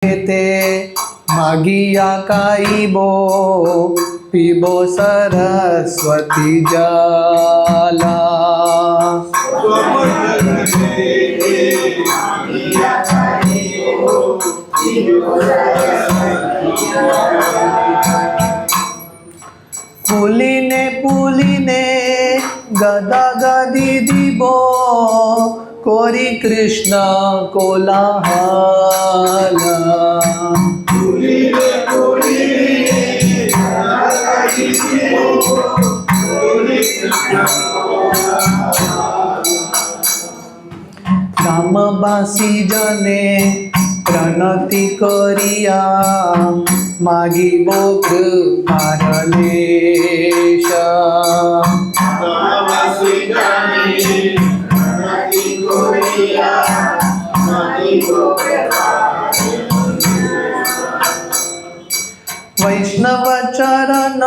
ते मागिया काईबो पीबो सरस्वती जाला। पुलिने पुलिने गदा गदी दिबो कोरी कृष्ण कोलाहला। रामबासी जने प्रणति करिया मागिबो कृपार लेश। वैष्णव चरण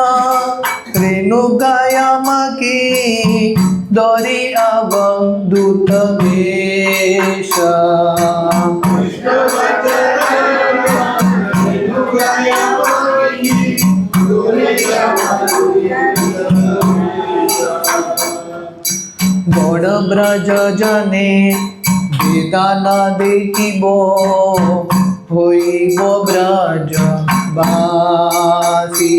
रेणुगाया मागी दौरी अवधूत वेश। गौड़ ब्रज जने वेदान देखिबो होइबो ब्रज बासी।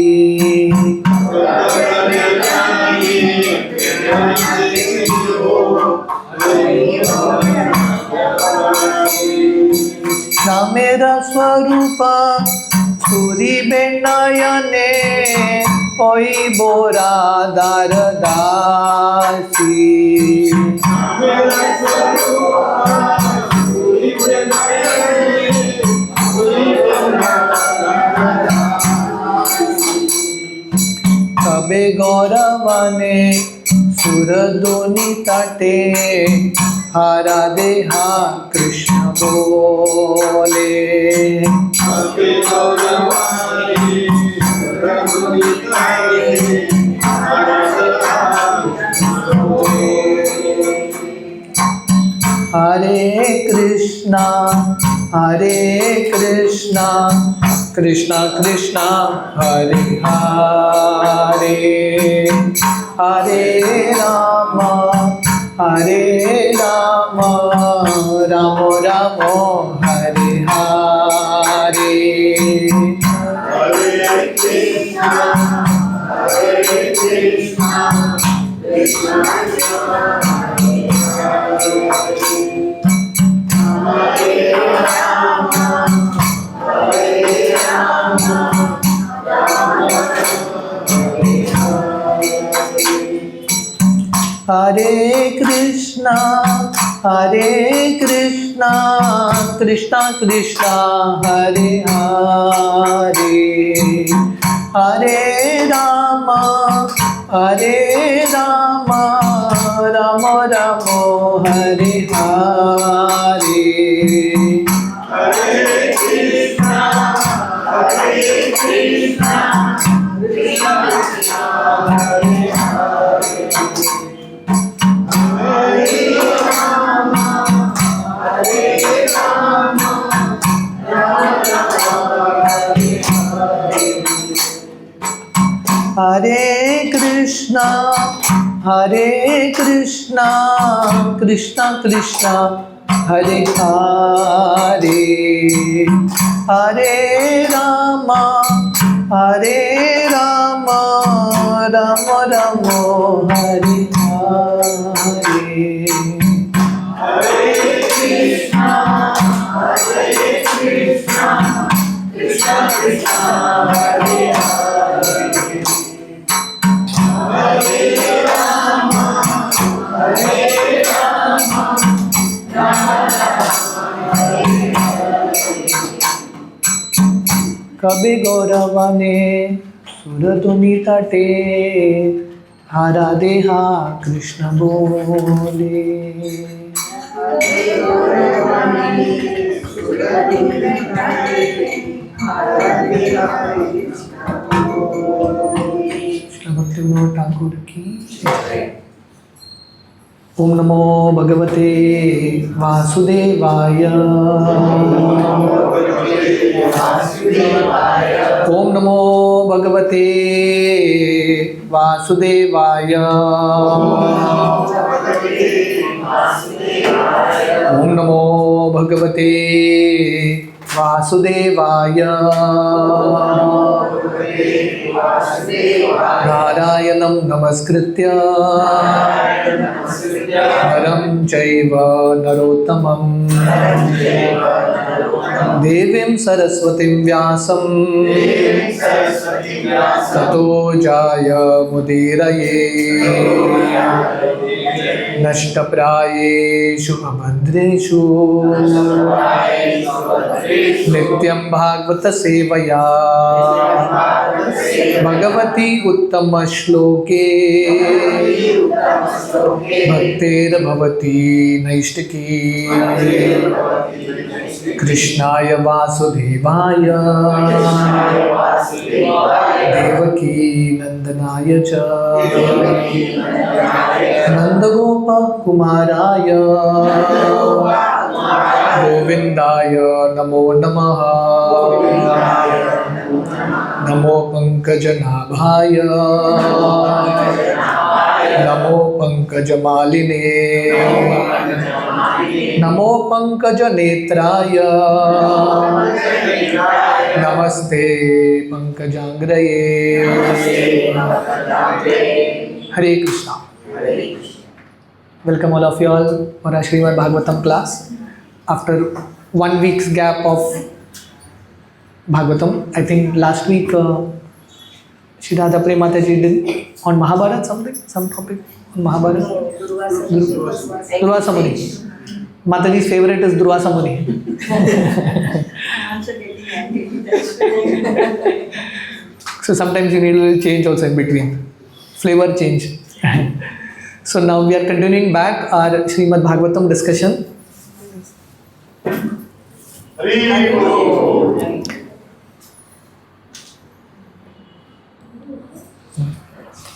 रामेर स्वरूप सूरिबे नयने होइबो राधार दासी। तबे गौरवने सुरधुनि तटे हारा देहा कृष्ण बोले। हरे कृष्णा कृष्णा कृष्णा हरे हरे, हरे राम राम राम हरे हरे। हरे कृष्णा कृष्णा हरे कृष्णा कृष्णा कृष्णा हरे हरे, हरे राम राम राम हरे हरे। हरे कृष्णा कृष्णा कृष्णा हरे हरे, हरे कृष्णा कृष्णा कृष्णा हरे हरे, हरे राम राम राम हरे हरे। हरे कृष्णा कृष्णा कृष्णा हरे हरे, हरे राम कबे गौरवने सुरधुनि तटे हारा देहा कृष्ण बोले। भक्ति विनोद ठाकुर की जय। ओम नमो भगवते वासुदेवाय। ओम नमो भगवते वासुदेवाय। ओम नमो भगवते वासुदेवाय। नारायणं नमस्कृत्य नरं चैव नरोत्तमं देवीं सरस्वतीं व्यासं ततो जायमुदीरये। नष्टप्रायेषु अभद्रेषु नित्यं भागवत सेवया भगवती उत्तमश्लोके भक्तेर्भवती नैष्टिकी। कृष्णाय वासुदेवाय देवकी नंदनाय च नंदगोपकुमाराय गोविंदाय नमो नमः। नमो पंकजनाभाय नमो पंकजमालिने नमो पंकजनेत्राय नमस्ते पंकजांग्रये। हरे Krishna. Welcome all of you all for our SRIMAD Bhagavatam class. After 1 week's gap of Bhagavatam, I think last week Shri Radha Premataji did on Mahabharata something, some topic on Mahabharata. Durvasa Muni. Mataji's favorite is Durvasa Muni. So sometimes you need a little change also in between, flavor change. So now we are continuing back our Srimad Bhagavatam discussion.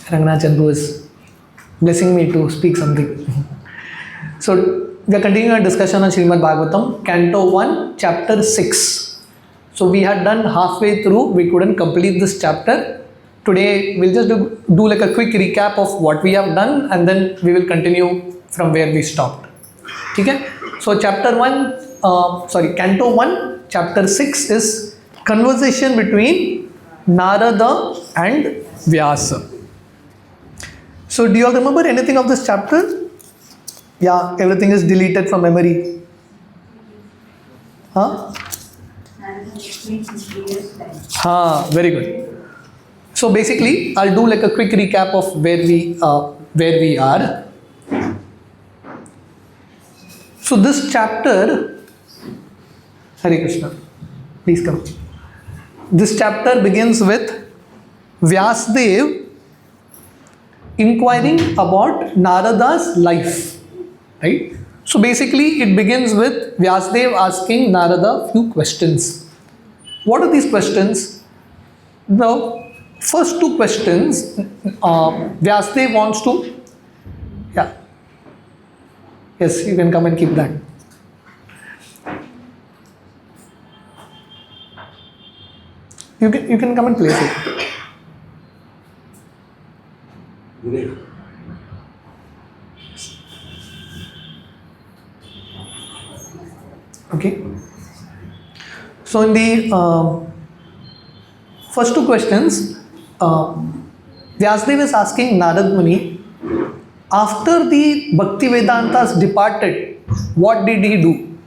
Rangana Chandru is blessing me to speak something. So we are continuing our discussion on Srimad Bhagavatam, Canto 1, Chapter 6. So we had done halfway through, we couldn't complete this chapter. Today we'll just do like a quick recap of what we have done and then we will continue from where we stopped. Okay? So Canto 1, Chapter 6 is conversation between Narada and Vyasa. So do you all remember anything of this chapter? Yeah, everything is deleted from memory. Huh? Very good. So basically, I'll do like a quick recap of where we are. So this chapter, Hare Krishna, please come. This chapter begins with Vyasdev inquiring about Narada's life, right? So basically, it begins with Vyasdev asking Narada a few questions. What are these questions? The first two questions, Vyasdev wants to, yes, you can come and keep that. You can come and place it. Okay. So in the first two questions, Vyasdev is asking Narad Muni, after the Bhakti Vedantas departed, what did he do?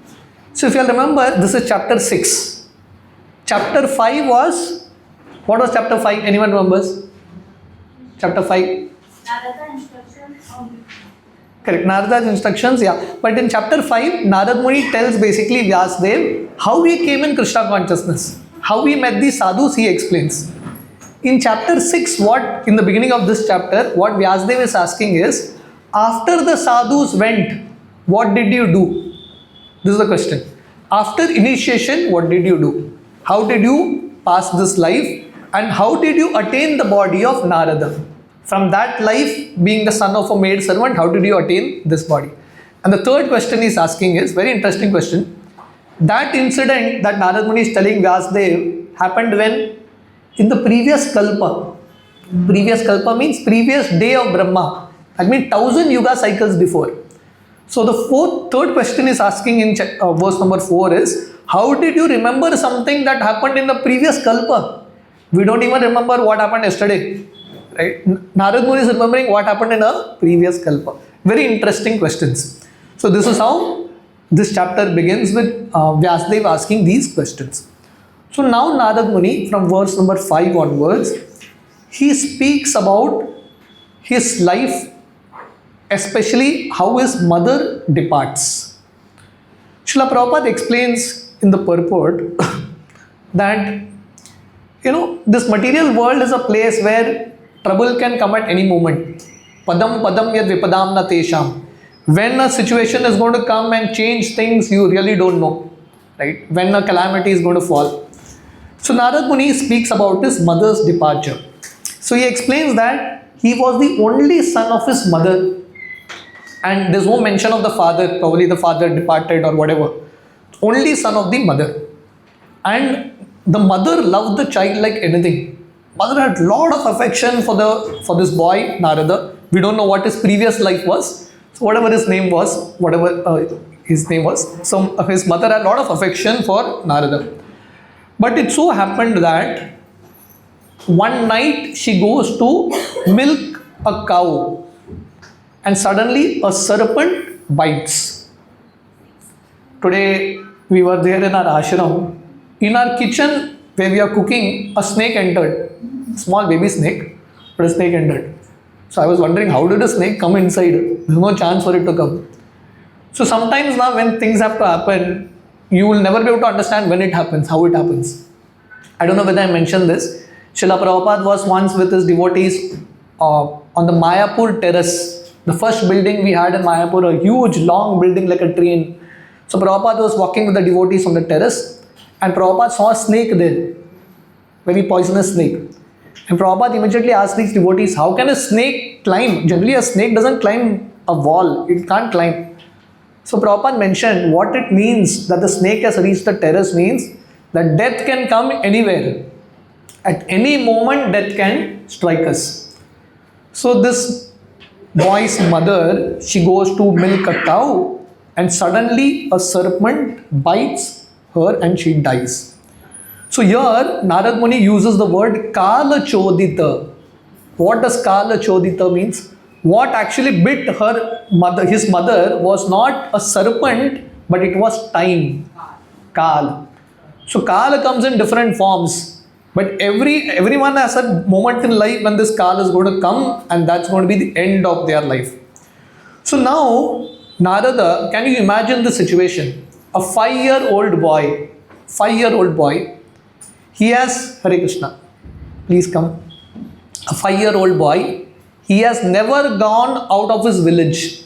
So if you remember, this is chapter 6. Chapter 5 was, what was chapter 5? Anyone remembers? Chapter 5? Narada instructions. Correct, Narada's instructions, yeah. But in chapter 5, Narad Muni tells basically Vyasdev how he came in Krishna consciousness. How he met the sadhus, he explains. In chapter 6, in the beginning of this chapter, what Vyasdev is asking is, after the sadhus went, what did you do? This is the question. After initiation, what did you do? How did you pass this life? And how did you attain the body of Narada? From that life, being the son of a maid servant, how did you attain this body? And the third question he's asking is very interesting question. That incident that Narad Muni is telling Vyasdev happened when? In the previous kalpa. Previous kalpa means previous day of Brahma. That means 1000 yuga cycles before. So the third question is asking in verse number 4 is, how did you remember something that happened in the previous kalpa? We don't even remember what happened yesterday. Right? Narad Muni is remembering what happened in a previous kalpa. Very interesting questions. So this is how this chapter begins with Vyasdev asking these questions. So now Narad Muni, from verse number 5 onwards, he speaks about his life, especially how his mother departs. Srila Prabhupada explains in the purport that, this material world is a place where trouble can come at any moment. Padam padam yad vipadam na tesham. When a situation is going to come and change things, you really don't know, right? When a calamity is going to fall. So Narad Muni speaks about his mother's departure. So he explains that he was the only son of his mother, and there's no mention of the father. Probably the father departed or whatever. Only son of the mother, and the mother loved the child like anything. Mother had lot of affection for this boy Narada. We don't know what his previous life was. So whatever his name was, so his mother had a lot of affection for Narada. But it so happened that one night she goes to milk a cow, and suddenly a serpent bites. Today we were there in our ashram. In our kitchen where we are cooking, a snake entered. Small baby snake, but a snake entered. So I was wondering, how did a snake come inside? There's no chance for it to come. So sometimes now when things have to happen, you will never be able to understand when it happens, how it happens. I don't know whether I mentioned this. Srila Prabhupada was once with his devotees on the Mayapur terrace. The first building we had in Mayapur, a huge long building like a train. So Prabhupada was walking with the devotees on the terrace, and Prabhupada saw a snake there. Very poisonous snake. And Prabhupada immediately asked these devotees, how can a snake climb? Generally a snake doesn't climb a wall. It can't climb. So Prabhupada mentioned what it means that the snake has reached the terrace means that death can come anywhere. At any moment death can strike us. So this boy's mother, she goes to milk a cow, and suddenly a serpent bites her and she dies. So here Narad Muni uses the word Kala Chodita. What does Kala Chodita means? What actually bit his mother was not a serpent, but it was time. Kala. So Kala comes in different forms. But everyone has a moment in life when this Kala is going to come, and that's going to be the end of their life. So now Narada, can you imagine the situation? A 5-year-old boy, he has, Hare Krishna, please come. A 5-year-old boy, he has never gone out of his village,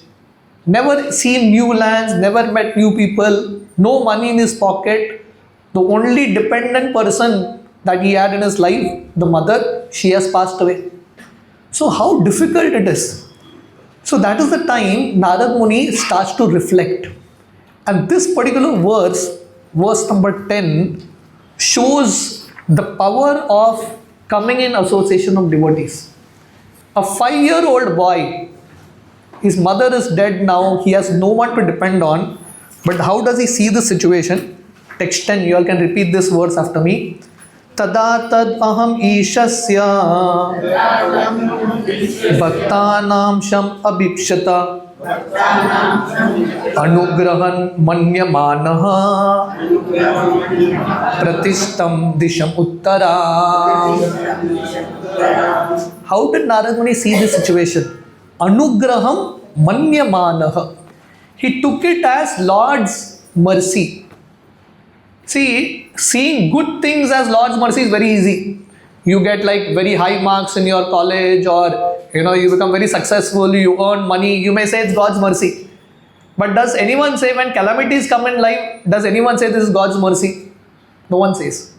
never seen new lands, never met new people, no money in his pocket. The only dependent person that he had in his life, the mother, she has passed away. So how difficult it is. So that is the time Narad Muni starts to reflect. And this particular verse number 10, shows the power of coming in association of devotees. A 5-year-old boy, his mother is dead now, he has no one to depend on, but how does he see the situation? Text 10, you all can repeat this verse after me. Tada tad aham ishasya bhaktanam sham abhipshata anugrahan manyamanaha pratistam disham uttara. How did Narad Muni see this situation? Anugraham manyamanaha. He took it as Lord's mercy. See, seeing good things as Lord's mercy is very easy. You get like very high marks in your college, or you become very successful, you earn money, you may say it's God's mercy. But does anyone say when calamities come in life, does anyone say this is God's mercy? No one says.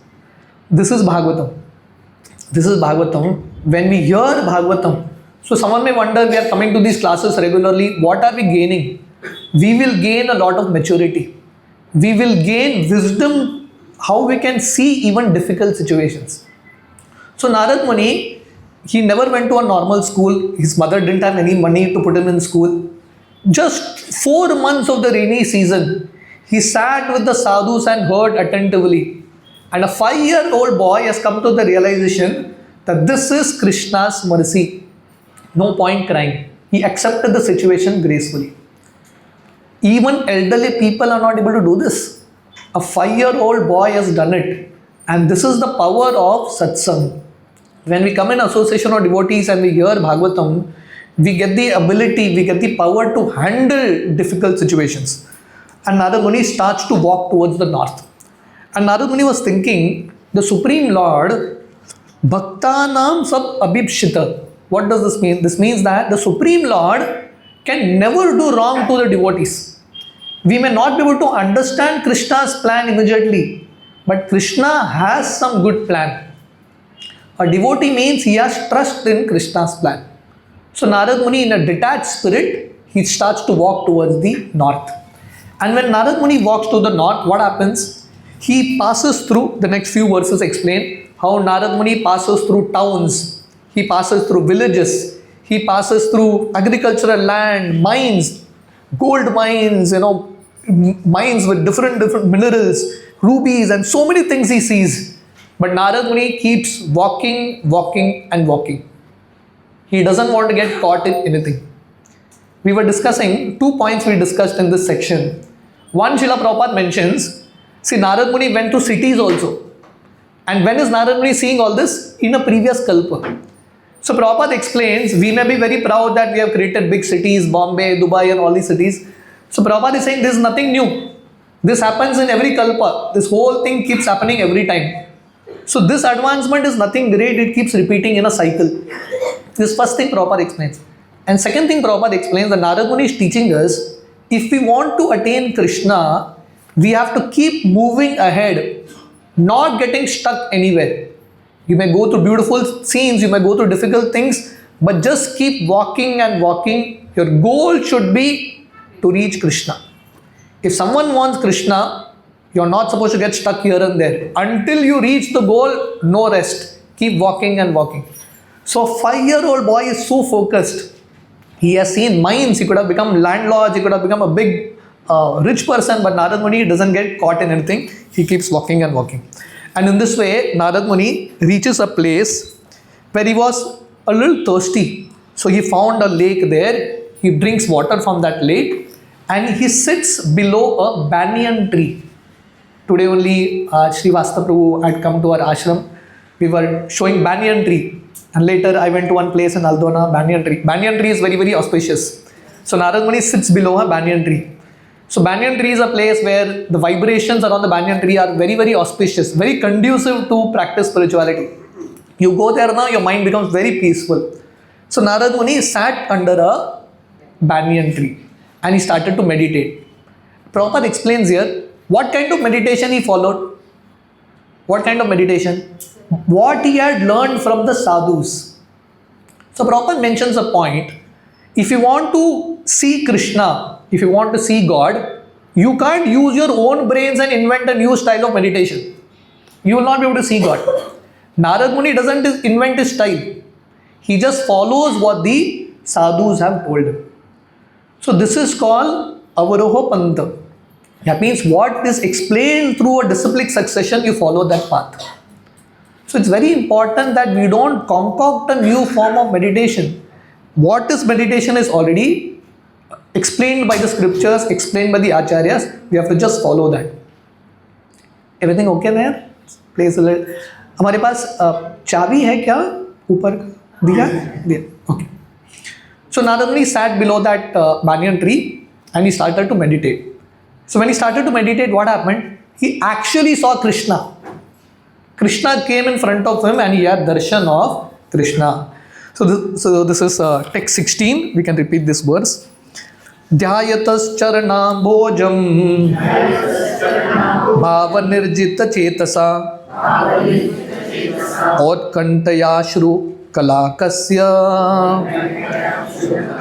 This is Bhagavatam. This is Bhagavatam. When we hear Bhagavatam, So someone may wonder, we are coming to these classes regularly, what are we gaining? We will gain a lot of maturity. We will gain wisdom, how we can see even difficult situations. So Narad Muni, he never went to a normal school. His mother didn't have any money to put him in school. Just 4 months of the rainy season, he sat with the sadhus and heard attentively. And a 5-year-old boy has come to the realization that this is Krishna's mercy. No point crying. He accepted the situation gracefully. Even elderly people are not able to do this. A 5-year-old boy has done it. And this is the power of satsang. When we come in association of devotees and we hear Bhagavatam, we get the ability, we get the power to handle difficult situations. And Narad Muni starts to walk towards the north. And Narad Muni was thinking, the Supreme Lord, Bhaktanam sab abhipshita. What does this mean? This means that the Supreme Lord can never do wrong to the devotees. We may not be able to understand Krishna's plan immediately, but Krishna has some good plan. A devotee means he has trust in Krishna's plan. So Narad Muni, in a detached spirit, he starts to walk towards the north. And when Narad Muni walks to the north, what happens? He passes through, the next few verses explain how Narad Muni passes through towns, he passes through villages, he passes through agricultural land, mines, gold mines, mines with different minerals, rubies, and so many things he sees. But Narad Muni keeps walking and walking. He doesn't want to get caught in anything. We were discussing 2 points we discussed in this section. One, Srila Prabhupada mentions, see, Narad Muni went to cities also. And when is Narad Muni seeing all this? In a previous kalpa. So Prabhupada explains, we may be very proud that we have created big cities, Bombay, Dubai and all these cities. So Prabhupada is saying this is nothing new. This happens in every kalpa. This whole thing keeps happening every time. So this advancement is nothing great, it keeps repeating in a cycle. This first thing Prabhupada explains. And second thing Prabhupada explains, the Narad Muni is teaching us, if we want to attain Krishna, we have to keep moving ahead, not getting stuck anywhere. You may go through beautiful scenes, you may go through difficult things, but just keep walking and walking. Your goal should be to reach Krishna. If someone wants Krishna, you're not supposed to get stuck here and there. Until you reach the goal, no rest. Keep walking and walking. So a 5-year-old boy is so focused. He has seen mines, he could have become landlord, he could have become a big rich person, but Narad Muni doesn't get caught in anything. He keeps walking and walking. And in this way, Narad Muni reaches a place where he was a little thirsty. So he found a lake there. He drinks water from that lake and he sits below a banyan tree. Today only Srivastava Prabhu had come to our ashram. We were showing banyan tree. And later I went to one place in Aldona, banyan tree. Banyan tree is very, very auspicious. So Narad Muni sits below a banyan tree. So banyan tree is a place where the vibrations around the banyan tree are very, very auspicious, very conducive to practice spirituality. You go there now, your mind becomes very peaceful. So Narad Muni sat under a banyan tree and he started to meditate. Prabhupada explains here, what kind of meditation he followed? What kind of meditation? What he had learned from the sadhus. So Prabhupada mentions a point. If you want to see Krishna, if you want to see God, you can't use your own brains and invent a new style of meditation. You will not be able to see God. Narad Muni doesn't invent his style. He just follows what the sadhus have told him. So this is called Avaroha Panta. That means what is explained through a disciplic succession, you follow that path. So it's very important that we don't concoct a new form of meditation. What is meditation is already explained by the scriptures, explained by the acharyas. We have to just follow that. Everything okay there? Place a little. हमारे पास चाबी है क्या ऊपर दिया? Okay. So Narad Muni sat below that banyan tree and he started to meditate. So when he started to meditate, what happened? He actually saw Krishna. Krishna came in front of him and he had darshan of Krishna. So this is text 16. We can repeat this verse. Dhyayatas charana bhojam bhava nirjita chetasa और कंटयाश्रु कलाकस्य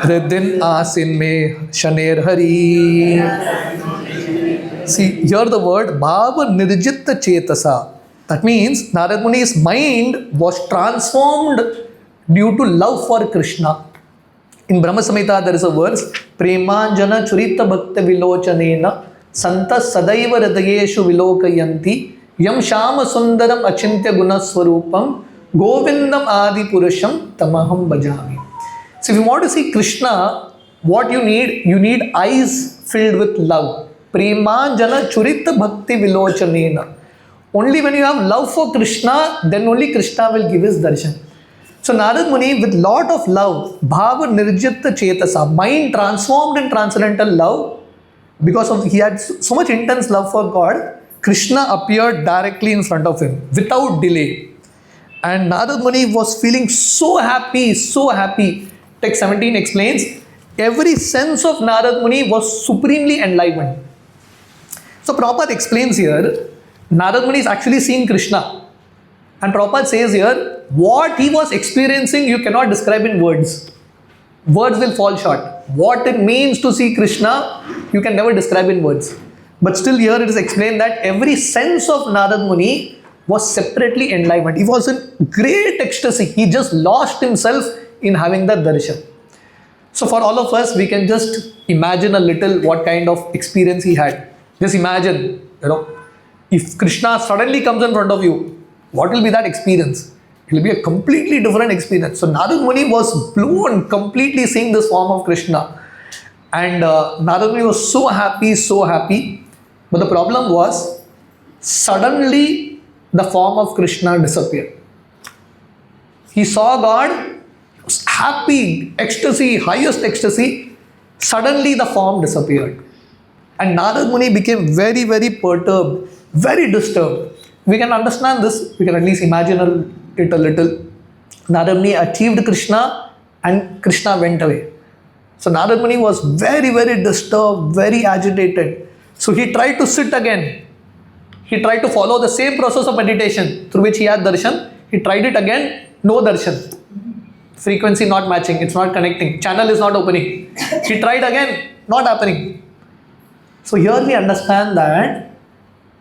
हृदिन आसिन में शनेर Hari. See, here the word bhav nirjit chetasa. That means Narad Muni's mind was transformed due to love for Krishna. In Brahma Samhita there is a verse, Premanjana churita bhakta vilochanena santa sadaiva hridayeshu vilokayanti yam shama sundaram achintya gunaswarupam govindam adi purusham tamaham bhajami. So if you want to see Krishna, what you need eyes filled with love. Premanjana churita bhakti vilochanena. Only when you have love for Krishna, then only Krishna will give his darshan. So Narad Muni, with lot of love, bhava nirjita chetasa, mind transformed in transcendental love, because of he had so much intense love for God, Krishna appeared directly in front of him without delay. And Narad Muni was feeling so happy, so happy. Text 17 explains, every sense of Narad Muni was supremely enlivened. So Prabhupada explains here, Narad Muni is actually seeing Krishna. And Prabhupada says here, what he was experiencing you cannot describe in words. Words will fall short. What it means to see Krishna, you can never describe in words. But still here it is explained that every sense of Narad Muni was separately enlivened. He was in great ecstasy. He just lost himself in having that darshan. So for all of us, we can just imagine a little what kind of experience he had. Just imagine, if Krishna suddenly comes in front of you, what will be that experience? It will be a completely different experience. So Narad Muni was blown completely seeing this form of Krishna. And Narad Muni was so happy, so happy. But the problem was, suddenly the form of Krishna disappeared. He saw God, was happy, ecstasy, highest ecstasy. Suddenly the form disappeared. And Narad Muni became very, very perturbed, very disturbed. We can understand this, we can at least imagine it a little. Narad Muni achieved Krishna and Krishna went away. So Narad Muni was very, very disturbed, very agitated. So he tried to sit again. He tried to follow the same process of meditation through which he had darshan. He tried it again, no darshan. Frequency not matching, it's not connecting, channel is not opening. He tried again, not happening. So here we understand that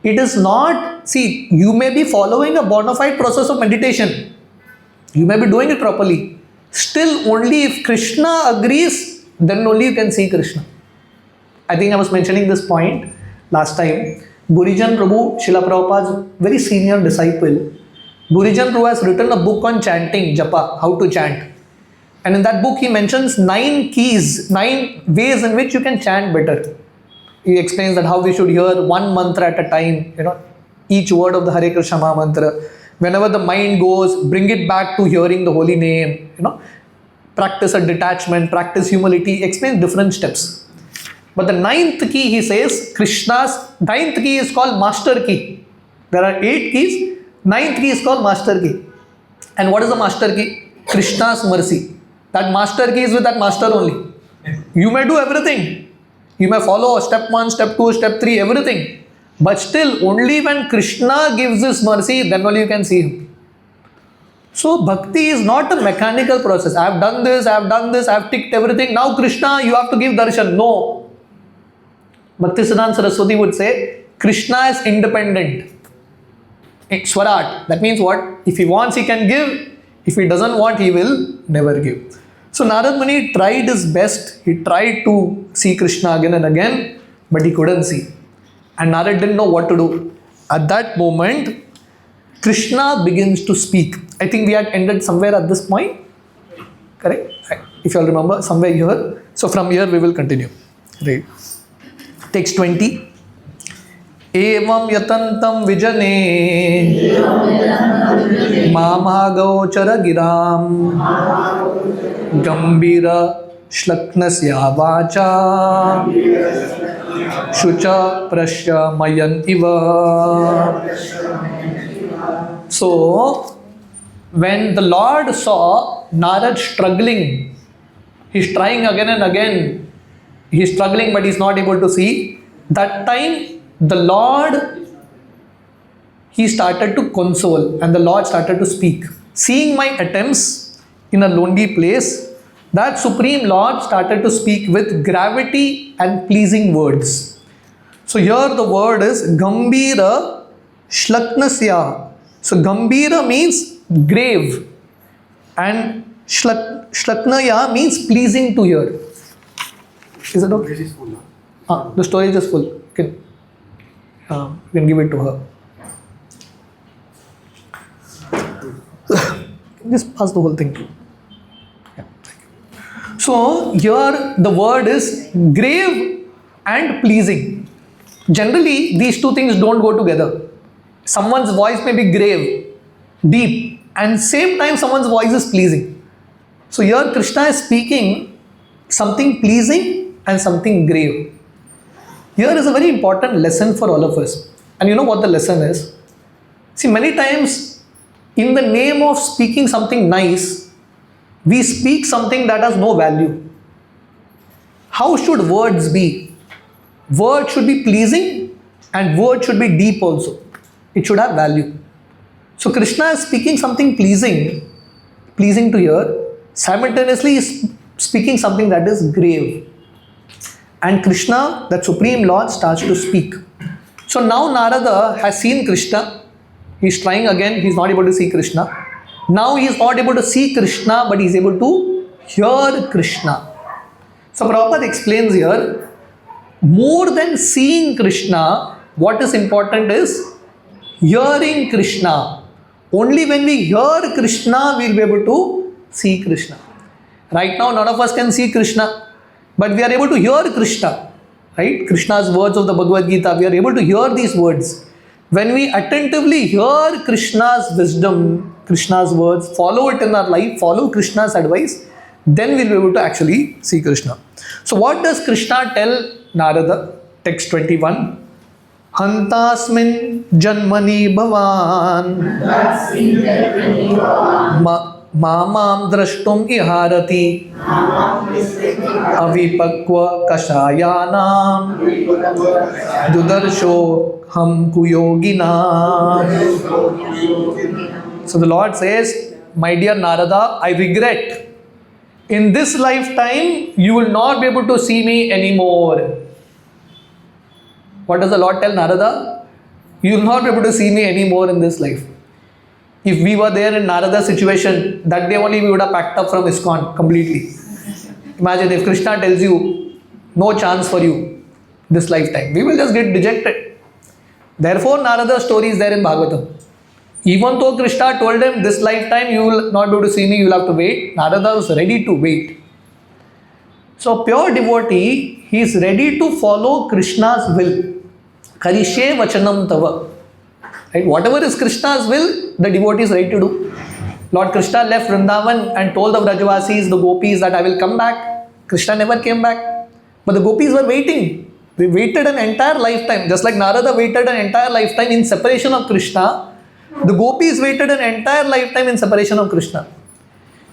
it is not, see, you may be following a bona fide process of meditation. You may be doing it properly. Still, only if Krishna agrees, then only you can see Krishna. I think I was mentioning this point last time. Burijan Prabhu, Srila Prabhupada's very senior disciple, Burijan Prabhu has written a book on chanting, japa, how to chant. And in that book, he mentions 9 keys, 9 ways in which you can chant better. He explains that how we should hear one mantra at a time, each word of the Hare Krishna Maha mantra. Whenever the mind goes, bring it back to hearing the holy name, practice a detachment, practice humility, explains different steps. But the 9th key, he says, Krishna's 9th key is called master key. There are 8 keys, 9th key is called master key. And what is the master key? Krishna's mercy. That master key is with that master only. You may do everything. You may follow step 1, step 2, step 3, everything. But still, only when Krishna gives his mercy, then only you can see him. So, bhakti is not a mechanical process. I have done this, I have ticked everything. Now, Krishna, you have to give darshan. No. Bhaktisiddhanta Saraswati would say, Krishna is independent. Swarat. That means what? If he wants, he can give. If he doesn't want, he will never give. So Narad Muni tried his best. He tried to see Krishna again and again, but he couldn't see. And Narad didn't know what to do. At that moment, Krishna begins to speak. I think we had ended somewhere at this point. Correct? If you all remember, somewhere here. So from here we will continue. Right. Text 20. Evam yatantam vijane mamagauchara giram gambira shlaknasya vacha shucha prashya mayan iva. So when the Lord saw Narad struggling, he's trying again and again, he's struggling but he's not able to see. That time the Lord, he started to console and the Lord started to speak. Seeing my attempts, in a lonely place, that Supreme Lord started to speak with gravity and pleasing words. So here the word is Gambira Shlaknasya. So Gambira means grave and Shlaknaya means pleasing to hear. Is it okay? This is full. The storage is full. You can give it to her. Just pass the whole thing. Yeah, thank you. So here the word is grave and pleasing. Generally, these two things don't go together. Someone's voice may be grave, deep, and same time someone's voice is pleasing. So here Krishna is speaking something pleasing and something grave. Here is a very important lesson for all of us. And you know what the lesson is? See, many times in the name of speaking something nice, we speak something that has no value. How should words be? Words should be pleasing and words should be deep also. It should have value. So Krishna is speaking something pleasing to hear, simultaneously is speaking something that is grave. And Krishna, that Supreme Lord, starts to speak. So now Narada has seen Krishna. He's trying again, he's not able to see Krishna. Now he is not able to see Krishna, but he is able to hear Krishna. So Prabhupada explains here, more than seeing Krishna, what is important is hearing Krishna. Only when we hear Krishna, we will be able to see Krishna. Right now, none of us can see Krishna, but we are able to hear Krishna. Right? Krishna's words of the Bhagavad Gita, we are able to hear these words. When we attentively hear Krishna's wisdom, Krishna's words, follow it in our life, follow Krishna's advice, then we'll be able to actually see Krishna. So what does Krishna tell Narada? Text 21. Hantasmin janmani bhavan mamam drashtum iharati avipakva kashayanam dudarsho ham kuyoginam. So the Lord says, my dear Narada, I regret. In this lifetime, you will not be able to see me anymore. What does the Lord tell Narada? You will not be able to see me anymore in this life. If we were there in Narada's situation, that day only we would have packed up from ISKCON completely. Imagine if Krishna tells you, no chance for you this lifetime. We will just get dejected. Therefore, Narada's story is there in Bhagavatam. Even though Krishna told him, this lifetime you will not be able to see me, you will have to wait, Narada was ready to wait. So, pure devotee, he is ready to follow Krishna's will. Karishe vachanam tava. Right? Whatever is Krishna's will, the devotee is ready to do. Lord Krishna left Vrindavan and told the Vrajavasis, the gopis, that I will come back. Krishna never came back. But the gopis were waiting. They waited an entire lifetime. Just like Narada waited an entire lifetime in separation of Krishna, the gopis waited an entire lifetime in separation of Krishna.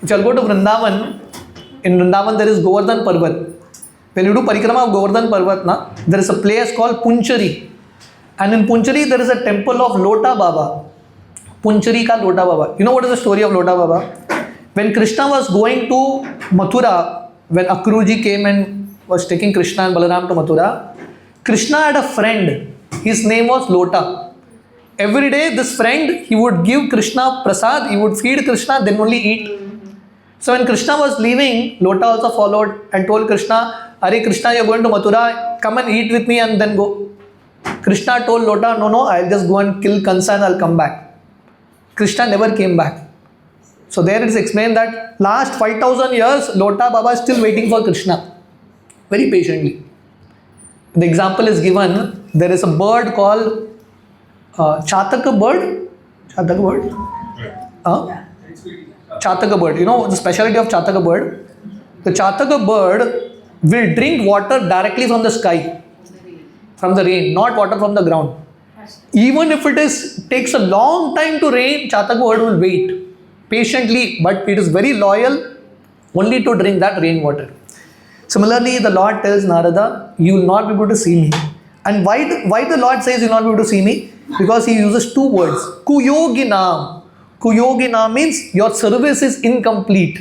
If you will go to Vrindavan, in Vrindavan there is Govardhan Parvat. When you do parikrama of Govardhan Parvat, there is a place called Punchari. And in Punchari there is a temple of Lota Baba. Punchari ka Lota Baba. You know what is the story of Lota Baba? When Krishna was going to Mathura, when Akruji came and was taking Krishna and Balaram to Mathura, Krishna had a friend. His name was Lota. Every day this friend, he would give Krishna prasad, he would feed Krishna, then only eat. So when Krishna was leaving, Lota also followed and told Krishna, Are Krishna, you are going to Mathura, come and eat with me and then go. Krishna told Lota, no, I'll just go and kill Kansa and I'll come back. Krishna never came back. So there it is explained that last 5,000 years, Lota Baba is still waiting for Krishna. Very patiently. The example is given, there is a bird called Chataka bird. Chataka bird? Chataka bird. You know the speciality of Chataka bird? The Chataka bird will drink water directly from the sky, from the rain, not water from the ground. Even if it takes a long time to rain, Chataka bird will wait patiently, but it is very loyal only to drink that rainwater. Similarly, the Lord tells Narada, you will not be able to see me. And why the Lord says you will not be able to see me? Because he uses two words. Kuyoginam. Kuyoginam means your service is incomplete.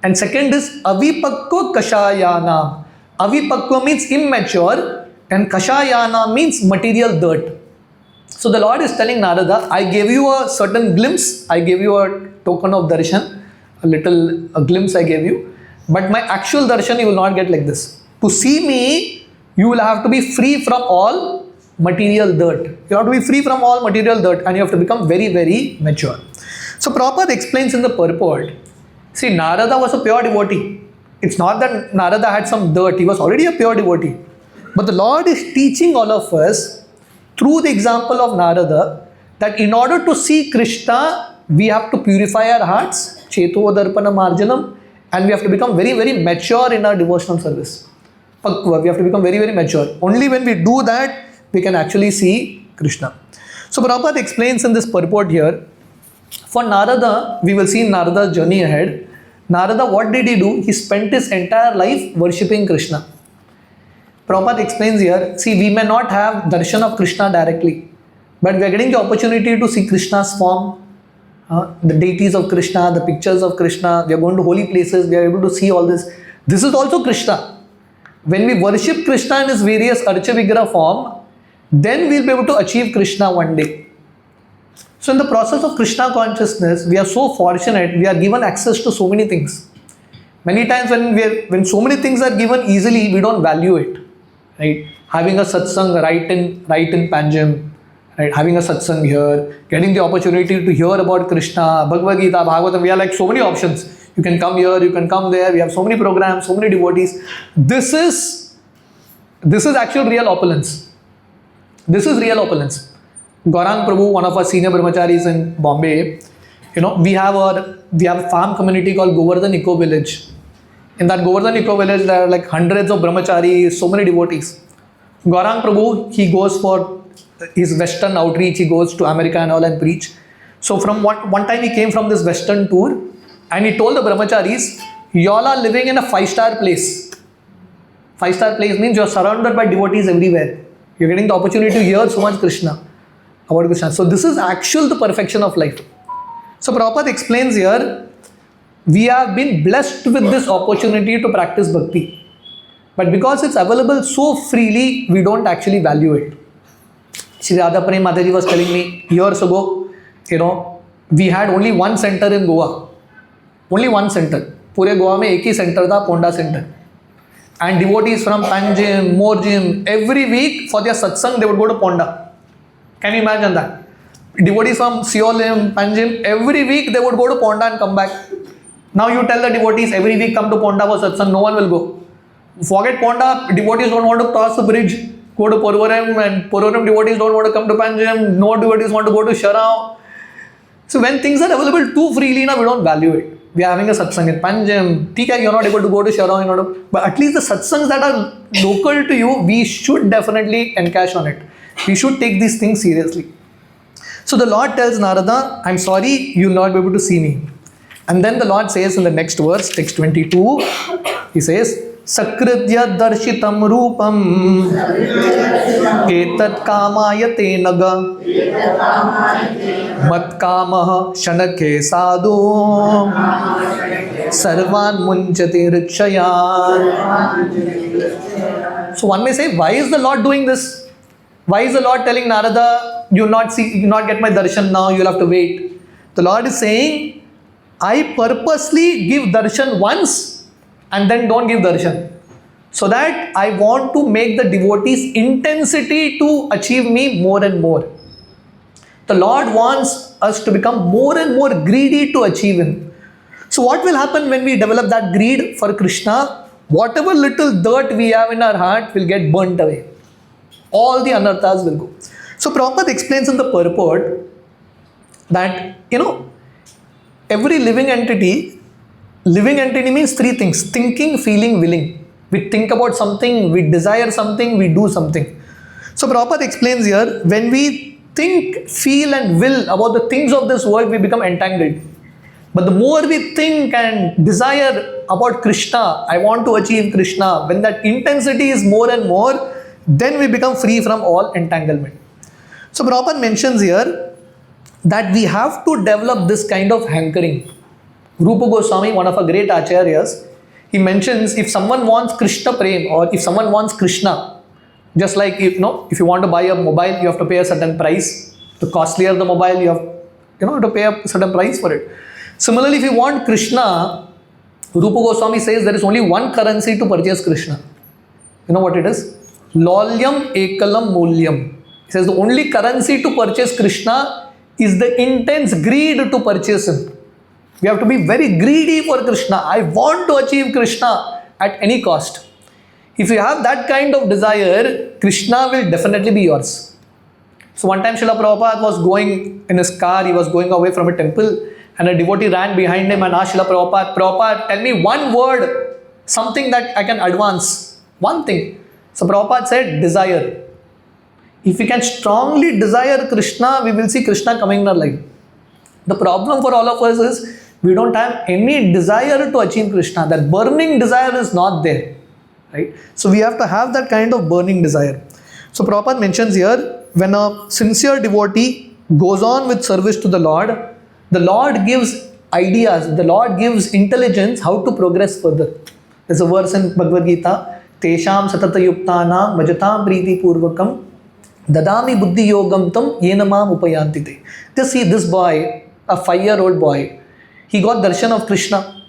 And second is avipakko kashayana. Avipakko means immature and kashayana means material dirt. So the Lord is telling Narada, I gave you a certain glimpse, I gave you a token of darshan, a glimpse I gave you, but my actual darshan you will not get like this. To see me, you will have to be free from all material dirt. You have to be free from all material dirt and you have to become very, very mature. So Prabhupada explains in the purport, see, Narada was a pure devotee. It's not that Narada had some dirt, he was already a pure devotee. But the Lord is teaching all of us through the example of Narada that in order to see Krishna, we have to purify our hearts, Cheto Darpana Marjanam, and we have to become very, very mature in our devotional service. We have to become very, very mature. Only when we do that, we can actually see Krishna. So Prabhupada explains in this purport here, for Narada, we will see in Narada's journey ahead, Narada, what did he do? He spent his entire life worshipping Krishna. Prabhupada explains here, see, we may not have darshan of Krishna directly, but we are getting the opportunity to see Krishna's form, the deities of Krishna, the pictures of Krishna. We are going to holy places, we are able to see all this. This is also Krishna. When we worship Krishna in his various Archa Vigraha form, then we will be able to achieve Krishna one day. So in the process of Krishna consciousness, we are so fortunate, we are given access to so many things. Many times when so many things are given easily, we don't value it. Right? Having a satsang right in Panjim, right? Having a satsang here, getting the opportunity to hear about Krishna, Bhagavad Gita, Bhagavatam, we have like so many options. You can come here, you can come there, we have so many programs, so many devotees. This is actual real opulence. This is real opulence. Gaurang Prabhu, one of our senior brahmacharis in Bombay, we have a farm community called Govardhan Eco Village. In that Govardhan Eco Village, there are like hundreds of brahmacharis, so many devotees. Gaurang Prabhu, he goes for his Western outreach, he goes to America and all and preach. So from one time he came from this Western tour and he told the brahmacharis, you all are living in a 5-star place. 5-star place means you are surrounded by devotees everywhere. You are getting the opportunity to hear so much Krishna, about Krishna. So this is the perfection of life. So Prabhupada explains here, we have been blessed with this opportunity to practice bhakti. But because it's available so freely, we don't actually value it. Shri Radhaprem Mataji was telling me years ago, we had only one center in Goa. Only one center. Pure Goa mein ek hi center tha, Ponda Center. And devotees from Panjim, Morjim, every week for their satsang, they would go to Ponda. Can you imagine that? Devotees from Siolim, Panjim, every week they would go to Ponda and come back. Now you tell the devotees every week come to Ponda for satsang, no one will go. Forget Ponda, devotees don't want to cross the bridge, go to Purvaram, and Purvaram devotees don't want to come to Panjim, no devotees want to go to Sharao. So when things are available too freely, we don't value it. We are having a satsang in Panjim, you're not able to go to Sharao, but at least the satsangs that are local to you, we should definitely encash on it. We should take these things seriously. So the Lord tells Narada, I'm sorry, you will not be able to see me. And then the Lord says in the next verse, text 22, he says, Sakritya darshitam rupam etat kamayate naga mat kamaha shanakhe sadhu sarvan munchate rikshayan. So one may say, why is the Lord doing this? Why is the Lord telling Narada, you will not get my darshan now, you will have to wait? The Lord is saying, I purposely give darshan once and then don't give darshan, so that I want to make the devotees' intensity to achieve me more and more. The Lord wants us to become more and more greedy to achieve Him. So what will happen when we develop that greed for Krishna? Whatever little dirt we have in our heart will get burnt away. All the anarthas will go. So Prabhupada explains in the purport that, every living entity means three things: thinking, feeling, willing. We think about something, we desire something, we do something. So Prabhupada explains here, when we think, feel and will about the things of this world, we become entangled. But the more we think and desire about Krishna, I want to achieve Krishna, when that intensity is more and more, then we become free from all entanglement. So Prabhupada mentions here that we have to develop this kind of hankering. Rupa Goswami, one of our great acharyas, he mentions if someone wants Krishna Prem or if someone wants Krishna, just like if you want to buy a mobile, you have to pay a certain price. The costlier the mobile, you have to pay a certain price for it. Similarly, if you want Krishna, Rupa Goswami says there is only one currency to purchase Krishna. You know what it is? Lolyam ekalam mulyam. He says the only currency to purchase Krishna is the intense greed to purchase him. We have to be very greedy for Krishna. I want to achieve Krishna at any cost. If you have that kind of desire, Krishna will definitely be yours. So one time Srila Prabhupada was going in his car, he was going away from a temple, and a devotee ran behind him and asked Srila Prabhupada, Prabhupada, tell me one word, something that I can advance. One thing. So Prabhupada said, desire. If we can strongly desire Krishna, we will see Krishna coming in our life. The problem for all of us is, we don't have any desire to achieve Krishna. That burning desire is not there. Right? So we have to have that kind of burning desire. So Prabhupada mentions here, when a sincere devotee goes on with service to the Lord gives ideas, the Lord gives intelligence how to progress further. There's a verse in Bhagavad Gita, Tesham satata yuktanam bhajatam priti purvakam dadami buddhi yogam tam yenamam upayantite. Just see this boy, a 5-year-old boy, he got darshan of Krishna.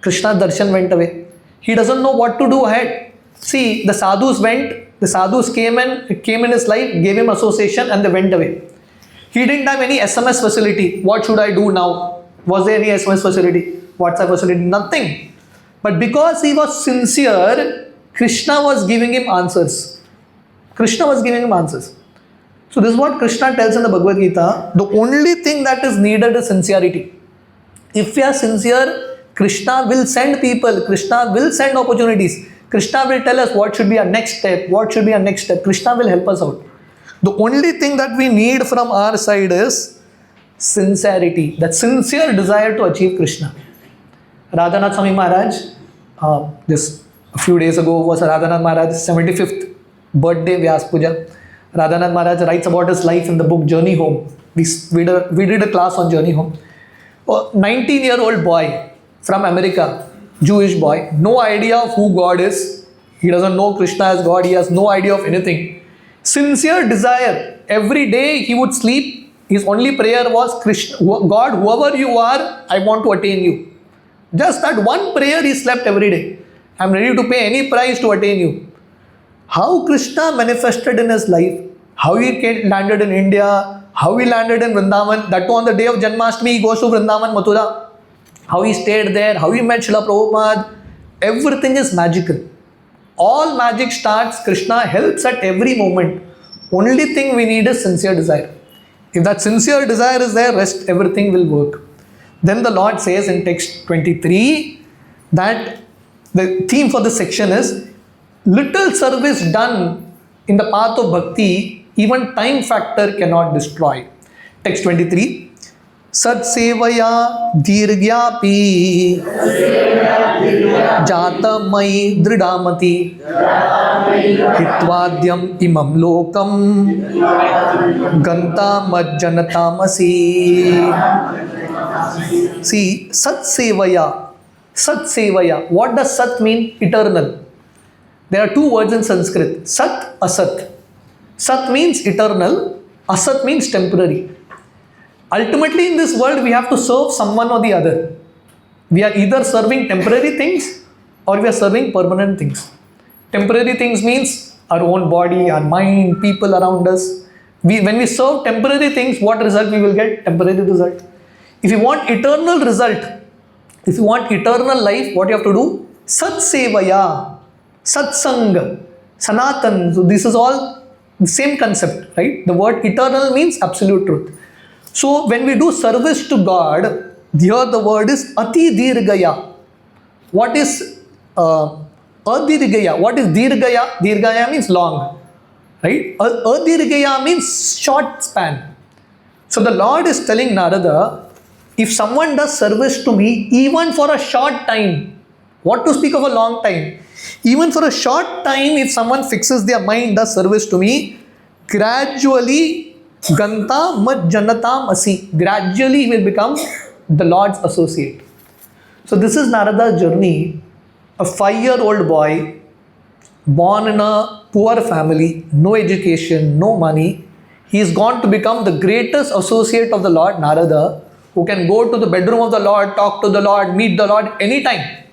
Krishna's darshan went away. He doesn't know what to do ahead. See, the sadhus came in his life, gave him association, and they went away. He didn't have any SMS facility. What should I do now? Was there any SMS facility? WhatsApp facility? Nothing. But because he was sincere, Krishna was giving him answers. Krishna was giving him answers. So this is what Krishna tells in the Bhagavad Gita. The only thing that is needed is sincerity. If we are sincere, Krishna will send people, Krishna will send opportunities, Krishna will tell us what should be our next step, Krishna will help us out. The only thing that we need from our side is sincerity, that sincere desire to achieve Krishna. Radhanath Swami Maharaj, just a few days ago was Radhanath Maharaj's 75th birthday Vyas Puja. Radhanath Maharaj writes about his life in the book Journey Home. We did a class on Journey Home. A 19-year-old boy from America, Jewish boy, no idea of who God is. He doesn't know Krishna as God. He has no idea of anything. Sincere desire. Every day he would sleep. His only prayer was, Krishna, God, whoever you are, I want to attain you. Just that one prayer he slept every day. I'm ready to pay any price to attain you. How Krishna manifested in his life, how he landed in India, how he landed in Vrindavan, that too on the day of Janmashtami, he goes to Vrindavan, Mathura. How he stayed there, how he met Srila Prabhupada, everything is magical. All magic starts, Krishna helps at every moment. Only thing we need is sincere desire. If that sincere desire is there, rest everything will work. Then the Lord says in text 23 that the theme for this section is little service done in the path of bhakti, even time factor cannot destroy. Text 23. Sat sevaya dirgyapi jata mai dridamati hitvadyam imam lokam ganta majjanatamasi. See, sat sevaya. Sat sevaya. What does sat mean? Eternal. There are two words in Sanskrit. Sat, asat. Sat means eternal. Asat means temporary. Ultimately in this world we have to serve someone or the other. We are either serving temporary things or we are serving permanent things. Temporary things means our own body, our mind, people around us. When we serve temporary things, what result we will get? Temporary result. If you want eternal result, if you want eternal life, what you have to do? Sat sevaya, satsang, sanatan. So this is all the same concept, right? The word eternal means absolute truth. So when we do service to God, here the word is ati dirgaya. What is adirgaya? What is dirgaya? Dirgaya means long, right? Adirgaya means short span. So the Lord is telling Narada, if someone does service to me, even for a short time, what to speak of a long time? Even for a short time, if someone fixes their mind, does service to me, gradually Ganta majjanatam asi. Gradually he will become the Lord's associate. So this is Narada's journey. A 5-year-old boy born in a poor family, no education, no money. He is gone to become the greatest associate of the Lord, Narada, who can go to the bedroom of the Lord, talk to the Lord, meet the Lord anytime.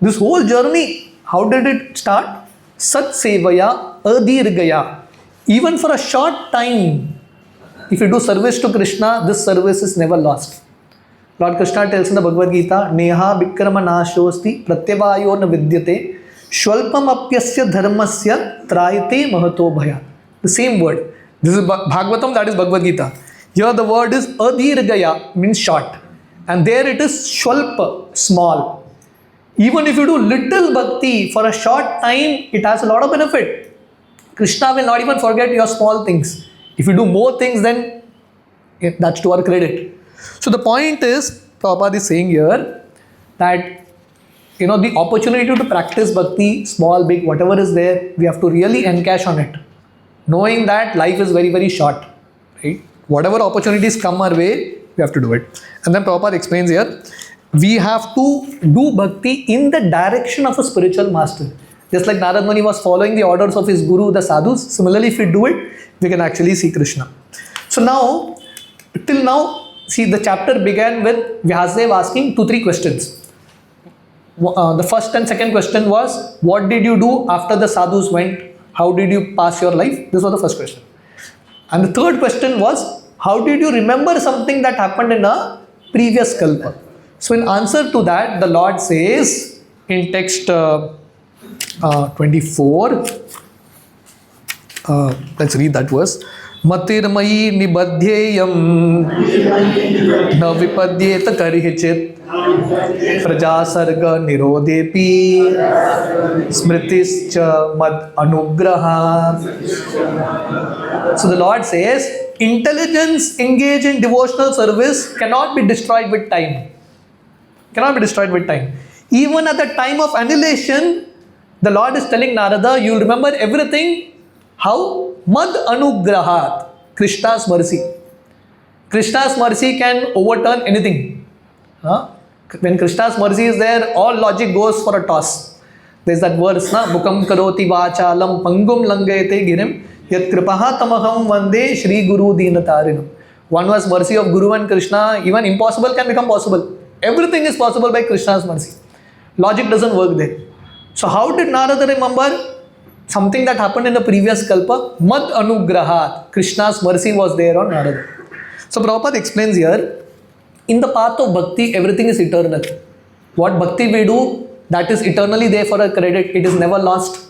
This whole journey, how did it start? Sat Sevaya Adirgaya. Even for a short time, if you do service to Krishna, this service is never lost. Lord Krishna tells in the Bhagavad Gita, Neha Vikrama Nashosti Pratyavayo na Vidyate Shwalpam Apyasya Dharmasya Trayate Mahato Bhaya. The same word. This is Bhagavatam, that is Bhagavad Gita. Here the word is Adirgaya, means short. And there it is Shwalpa, small. Even if you do little bhakti for a short time, it has a lot of benefit. Krishna will not even forget your small things. If you do more things, then that's to our credit. So the point is, Prabhupada is saying here that the opportunity to practice bhakti, small, big, whatever is there, we have to really encash on it. Knowing that life is very, very short. Right? Whatever opportunities come our way, we have to do it. And then Prabhupada explains here, we have to do bhakti in the direction of a spiritual master. Just like Narad Muni was following the orders of his guru, the sadhus, similarly if we do it, we can actually see Krishna. So now, till now, see the chapter began with Vyasadeva asking 2-3 questions. The first and second question was, what did you do after the sadhus went? How did you pass your life? This was the first question. And the third question was, how did you remember something that happened in a previous kalpa? So in answer to that, the Lord says in text 24, let's read that verse. Matirmayi nibadhyeyam na vipadyeta karihichit prajasarga nirodepi smritischa mad anugraha. So the Lord says, intelligence engaged in devotional service cannot be destroyed with time. Cannot be destroyed with time. Even at the time of annihilation, the Lord is telling Narada, you will remember everything. How? Mad anugrahat. Krishna's mercy. Krishna's mercy can overturn anything. When Krishna's mercy is there, all logic goes for a toss. There's that verse, Mukam karoti vachalam pangum langayate girim yat kripaha tamaham vande Shri Guru Dinatarinam. One was mercy of Guru and Krishna. Even impossible can become possible. Everything is possible by Krishna's mercy. Logic doesn't work there. So how did Narada remember something that happened in the previous kalpa? Mad anugrahat. Krishna's mercy was there on Narada. So Prabhupada explains here, in the path of bhakti, everything is eternal. What bhakti we do, that is eternally there for a credit. It is never lost.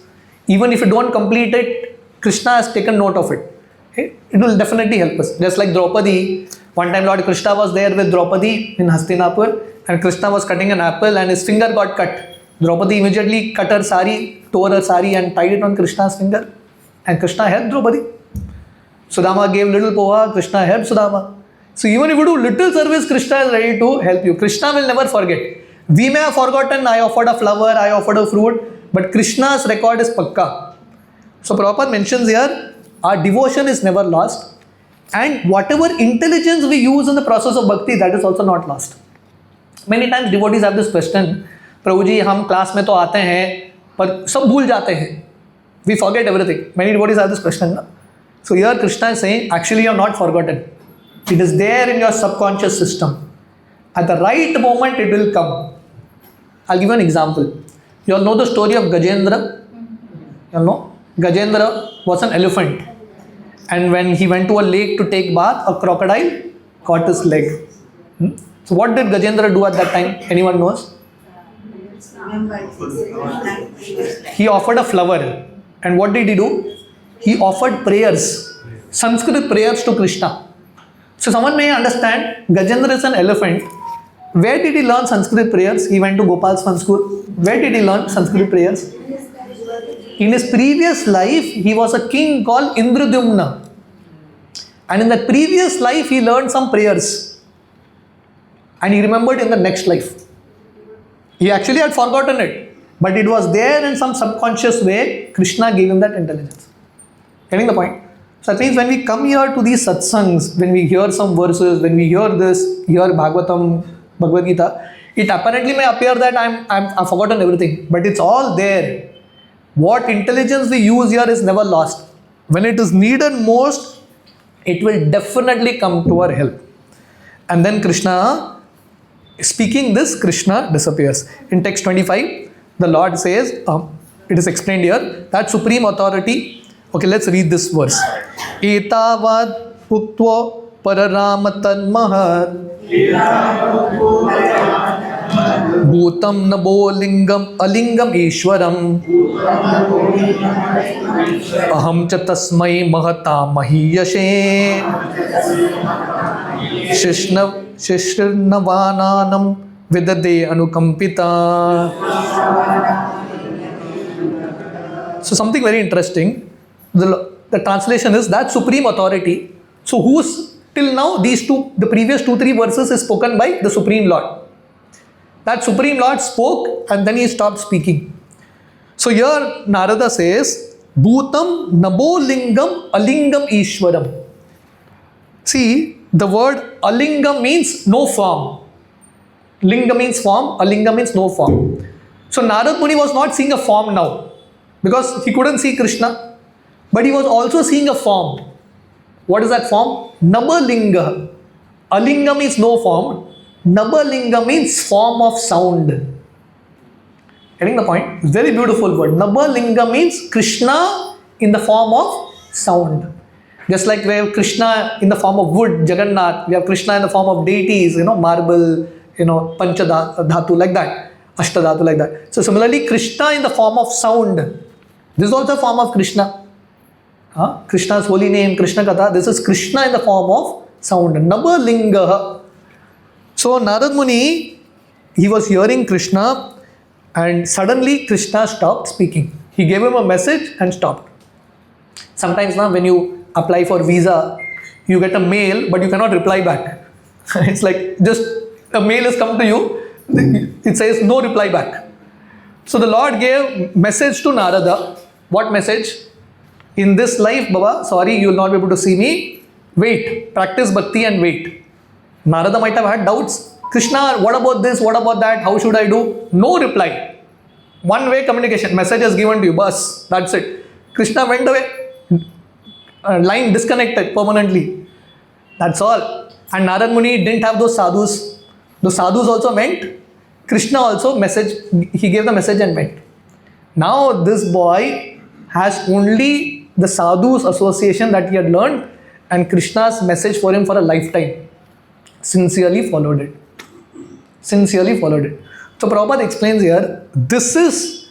Even if you don't complete it, Krishna has taken note of it. Okay? It will definitely help us. Just like Draupadi, one time Lord Krishna was there with Draupadi in Hastinapur, and Krishna was cutting an apple and his finger got cut. Draupadi immediately cut her sari, tore her sari and tied it on Krishna's finger. And Krishna helped Draupadi. Sudama gave little poha, Krishna helped Sudama. So even if you do little service, Krishna is ready to help you. Krishna will never forget. We may have forgotten, I offered a flower, I offered a fruit, but Krishna's record is pakka. So Prabhupada mentions here, our devotion is never lost. And whatever intelligence we use in the process of bhakti, that is also not lost. Many times devotees have this question, प्रभु जी हम class में तो आते हैं पर सब भूल जाते हैं. We forget everything. Many devotees have this question. So here Krishna is saying, actually you are not forgotten. It is there in your subconscious system. At the right moment it will come. I'll give you an example. You all know the story of Gajendra? You all know? Gajendra was an elephant. And when he went to a lake to take bath, a crocodile caught his leg. So what did Gajendra do at that time? Anyone knows? He offered a flower. And what did he do? He offered prayers. Sanskrit prayers to Krishna. So someone may understand, Gajendra is an elephant. Where did he learn Sanskrit prayers? He went to Gopal's fun school. Where did he learn Sanskrit prayers? In his previous life, he was a king called Indradyumna. And in that previous life, he learned some prayers. And he remembered in the next life. He actually had forgotten it. But it was there in some subconscious way. Krishna gave him that intelligence. Getting the point? So that means when we come here to these satsangs, when we hear some verses, when we hear this, hear Bhagavatam, Bhagavad Gita, It apparently may appear that I've forgotten everything, but it's all there. What intelligence we use here is never lost. When it is needed most, it will definitely come to our help. And then Krishna, speaking this, Krishna disappears. In text 25, the Lord says, it is explained here, that supreme authority. Okay, let's read this verse. Etavad uktva pararam tanmahat bhutam nabo lingam alingam ishwaram aham cha tasmai mahata mahiyashe shishnavananam vidade anukampita. So something very interesting. The translation is that supreme authority. So who's till now the previous 2-3 verses is spoken by the Supreme Lord. That Supreme Lord spoke and then he stopped speaking. So here Narada says, Bhutam Nabo Lingam Alingam Ishwaram. See, the word Alingam means no form. Linga means form, Alinga means no form. So Narada Muni was not seeing a form now because he couldn't see Krishna, but he was also seeing a form. What is that form? Nabalinga. Alinga means no form. Nabalinga means form of sound. Getting the point? Very beautiful word. Nabalinga means Krishna in the form of sound. Just like we have Krishna in the form of wood, Jagannath. We have Krishna in the form of deities, marble, Panchadhatu, like that. Ashtadhatu, like that. So similarly, Krishna in the form of sound. This is also a form of Krishna. Krishna's holy name, Krishna Katha. This is Krishna in the form of sound. Nabalinga. So Narad Muni, he was hearing Krishna and suddenly Krishna stopped speaking. He gave him a message and stopped. Sometimes now when you apply for visa, you get a mail but you cannot reply back. It's like just a mail has come to you, it says no reply back. So the Lord gave message to Narada. What message? In this life, Baba, sorry, you will not be able to see me. Wait, practice bhakti and wait. Narada might have had doubts. Krishna, what about this? What about that? How should I do? No reply. One-way communication. Message is given to you. Bas, that's it. Krishna went away. Line disconnected permanently. That's all. And Narad Muni didn't have those sadhus. Those sadhus also went. Krishna also he gave the message and went. Now this boy has only the sadhus association that he had learned and Krishna's message for him for a lifetime. Sincerely followed it. Sincerely followed it. So Prabhupada explains here, this is,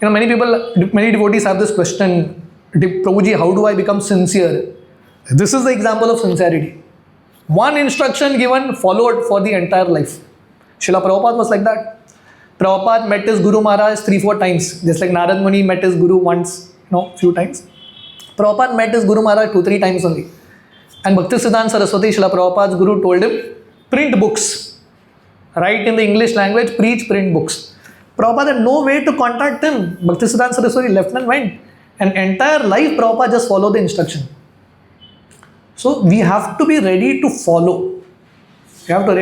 many devotees have this question, Prabhuji, how do I become sincere? This is the example of sincerity. One instruction given, followed for the entire life. Srila Prabhupada was like that. Prabhupada met his Guru Maharaj 3-4 times, just like Narad Muni met his Guru once, few times. Prabhupada met his Guru Maharaj 2-3 times only. And Bhaktisiddhanta Saraswati, Srila Prabhupada's Guru, told him, print books. Write in the English language, preach, print books. Prabhupada had no way to contact him. Bhaktisiddhanta Saraswati left and went. And entire life, Prabhupada just followed the instruction. So we have to be ready to follow. We have to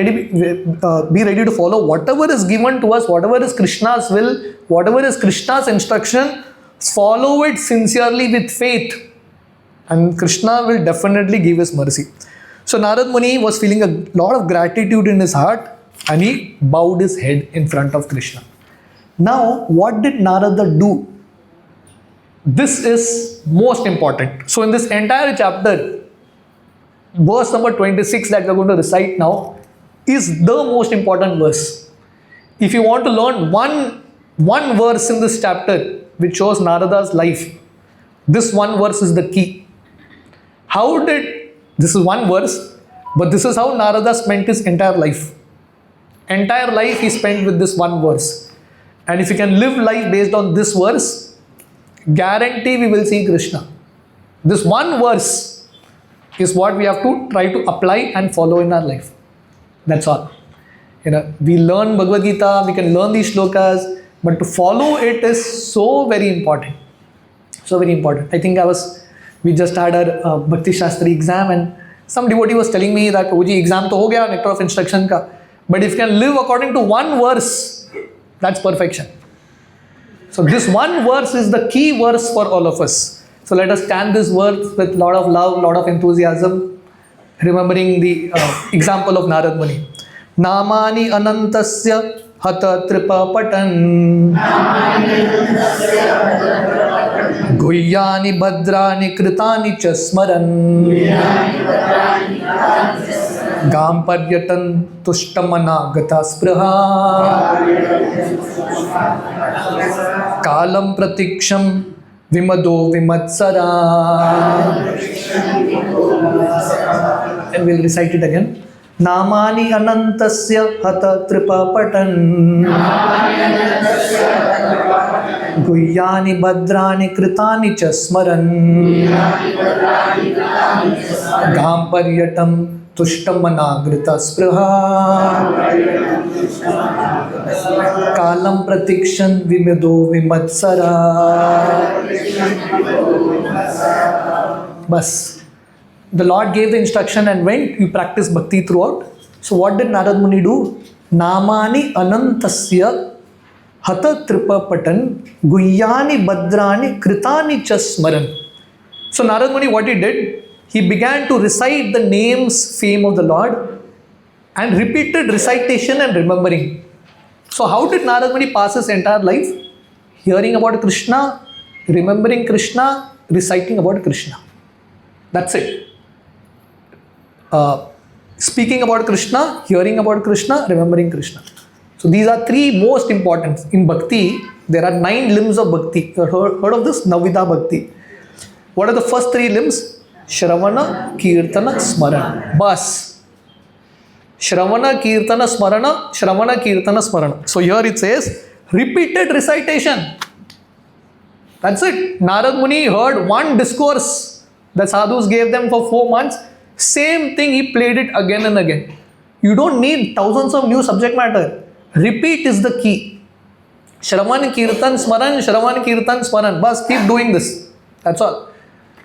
be ready to follow whatever is given to us, whatever is Krishna's will, whatever is Krishna's instruction, follow it sincerely with faith. And Krishna will definitely give his mercy. So Narad Muni was feeling a lot of gratitude in his heart and he bowed his head in front of Krishna. Now, what did Narada do? This is most important. So in this entire chapter, verse number 26 that we are going to recite now is the most important verse. If you want to learn one verse in this chapter which shows Narada's life, this one verse is the key. This is one verse, but this is how Narada spent his entire life. Entire life he spent with this one verse. And if you can live life based on this verse, guarantee we will see Krishna. This one verse is what we have to try to apply and follow in our life. That's all. We learn Bhagavad Gita, we can learn these shlokas, but to follow it is so very important. So very important. I think we just had our Bhakti Shastri exam and some devotee was telling me that Oji exam to ho gaya, nectar of instruction ka. But if you can live according to one verse, that's perfection. So this one verse is the key verse for all of us. So let us chant this verse with a lot of love, lot of enthusiasm, remembering the example of Narad Muni. Namani anantasya hata tripa patan guhyani bhadrani kritani cha smaran gam paryatan tushtamana gata spraha kalam pratiksham vimado vimatsara. And we'll recite it again. Namani anantasya hata tripa patan guhyani bhadrani kritani cha smaran gam paryatam tushtamanagrita spraha kalam pratikshan vimedo vimatsara. Bas. The Lord gave the instruction and went, you practice bhakti throughout. So what did Narad Muni do? Namani anantasya hata tripa patan guhyani bhadrani kritani cha smaran. So Narad Muni, what he did, he began to recite the names, fame of the Lord and repeated recitation and remembering. So how did Narad Muni pass his entire life? Hearing about Krishna, remembering Krishna, reciting about Krishna. That's it. Speaking about Krishna, hearing about Krishna, remembering Krishna. So these are three most important. In Bhakti, there are 9 limbs of Bhakti. You heard of this? Navida Bhakti. What are the first 3 limbs? Shravana, Kirtana, Smarana. Bas. Shravana, Kirtana, Smarana. Shravana, Kirtana, Smarana. So here it says, repeated recitation. That's it. Narad Muni heard one discourse the sadhus gave them for 4 months. Same thing, he played it again and again. You don't need thousands of new subject matter. Repeat is the key. Shravan, Kirtan, Smaran, Shravan, Kirtan, Smaran. Bas, keep doing this. That's all.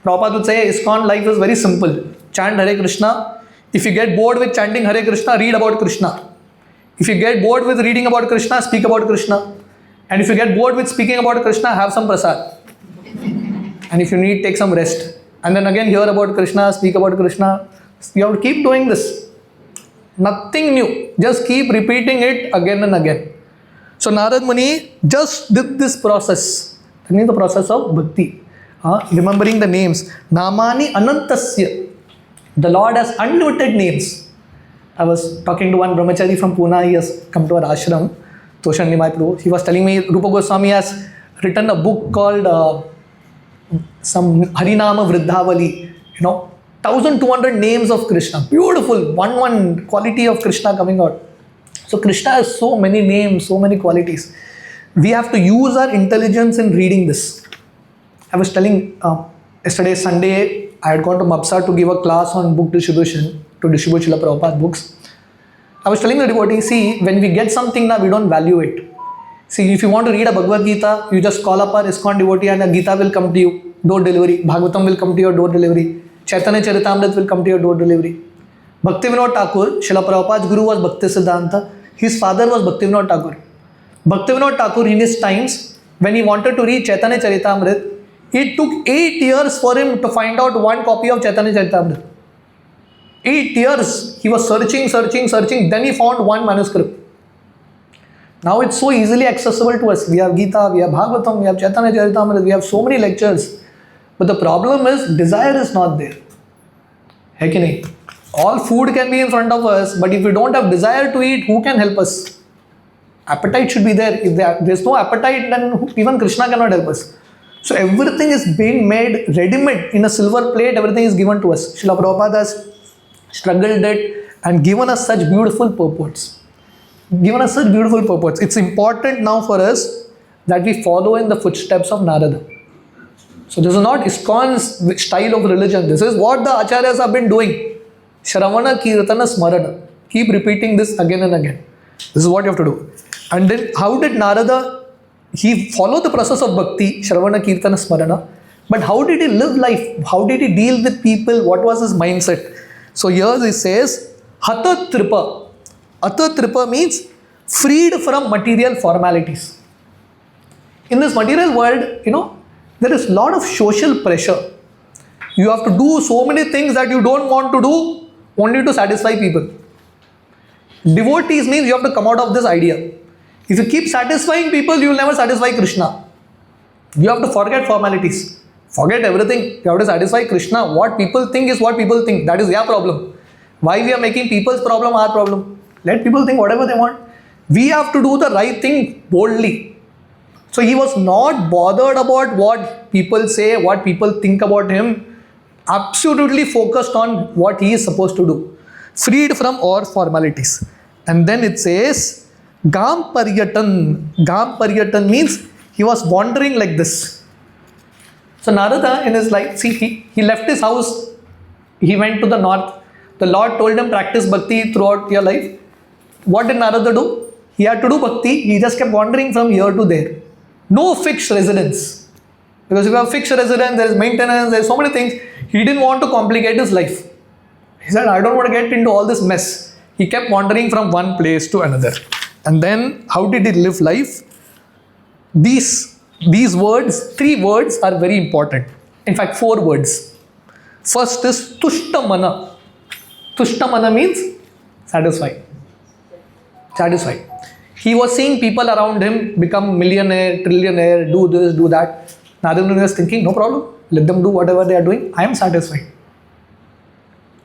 Prabhupada would say, ISKCON life is very simple. Chant Hare Krishna. If you get bored with chanting Hare Krishna, read about Krishna. If you get bored with reading about Krishna, speak about Krishna. And if you get bored with speaking about Krishna, have some prasad. And if you need, take some rest. And then again hear about Krishna, speak about Krishna. You have to keep doing this. Nothing new. Just keep repeating it again and again. So Narad Muni just did this process. That means the process of bhakti. Remembering the names. Namani anantasya. The Lord has unlimited names. I was talking to one brahmachari from Pune. He has come to our ashram. Toshan Nimai Prabhu. He was telling me Rupa Goswami has written a book called some Harinama Vriddhavali, 1200 names of Krishna. Beautiful, one quality of Krishna coming out. So Krishna has so many names, so many qualities. We have to use our intelligence in reading this. I was telling yesterday Sunday, I had gone to Mapsa to give a class on book distribution, to distribute Srila Prabhupada books. I was telling the devotee, see, when we get something now, we don't value it. See, if you want to read a Bhagavad Gita, you just call up our ISKCON devotee and a Gita will come to you, door delivery. Bhagavatam will come to your door delivery. Chaitanya Charitamrita will come to your door delivery. Bhaktivinoda Thakur, Srila Prabhupada's guru was Bhakti Siddhanta. His father was Bhaktivinoda Thakur. Bhaktivinoda Thakur in his times, when he wanted to read Chaitanya Charitamrita, it took 8 years for him to find out one copy of Chaitanya Charitamrita. 8 years. He was searching. Then he found one manuscript. Now it's so easily accessible to us. We have Gita, we have Bhagavatam, we have Chaitanya Charitamrita, we have so many lectures. But the problem is, desire is not there. Hai ki nahi? All food can be in front of us, but if we don't have desire to eat, who can help us? Appetite should be there. If there's no appetite, then even Krishna cannot help us. So everything is being made ready-made in a silver plate, everything is given to us. Srila Prabhupada has struggled it and given us such beautiful purports. It's important now for us that we follow in the footsteps of Narada. So this is not ISKCON's style of religion. This is what the Acharyas have been doing. Shravana, Kirtana, Smarana. Keep repeating this again and again. This is what you have to do. And then how did Narada, he followed the process of bhakti, Shravana, Kirtana, Smarana. But how did he live life? How did he deal with people? What was his mindset? So here he says, Hata Tripa. Atatripa means freed from material formalities. In this material world, there is a lot of social pressure. You have to do so many things that you don't want to do only to satisfy people. Devotees means you have to come out of this idea. If you keep satisfying people, you will never satisfy Krishna. You have to forget formalities. Forget everything. You have to satisfy Krishna. What people think is what people think. That is their problem. Why we are making people's problem our problem? Let people think whatever they want. We have to do the right thing boldly. So he was not bothered about what people say, what people think about him. Absolutely focused on what he is supposed to do. Freed from all formalities. And then it says, Gam Paryatan. Gam Paryatan means he was wandering like this. So Narada in his life, see, he left his house, he went to the north. The Lord told him, practice bhakti throughout your life. What did Narada do? He had to do bhakti, he just kept wandering from here to there. No fixed residence. Because if you have fixed residence, there is maintenance, there is so many things. He didn't want to complicate his life. He said, I don't want to get into all this mess. He kept wandering from one place to another. And then, how did he live life? These words, 3 words are very important. In fact, 4 words. First is Tushtamana. Tushtamana means satisfied. Satisfied. He was seeing people around him become millionaire, trillionaire, do this, do that. Narada was thinking, no problem. Let them do whatever they are doing. I am satisfied.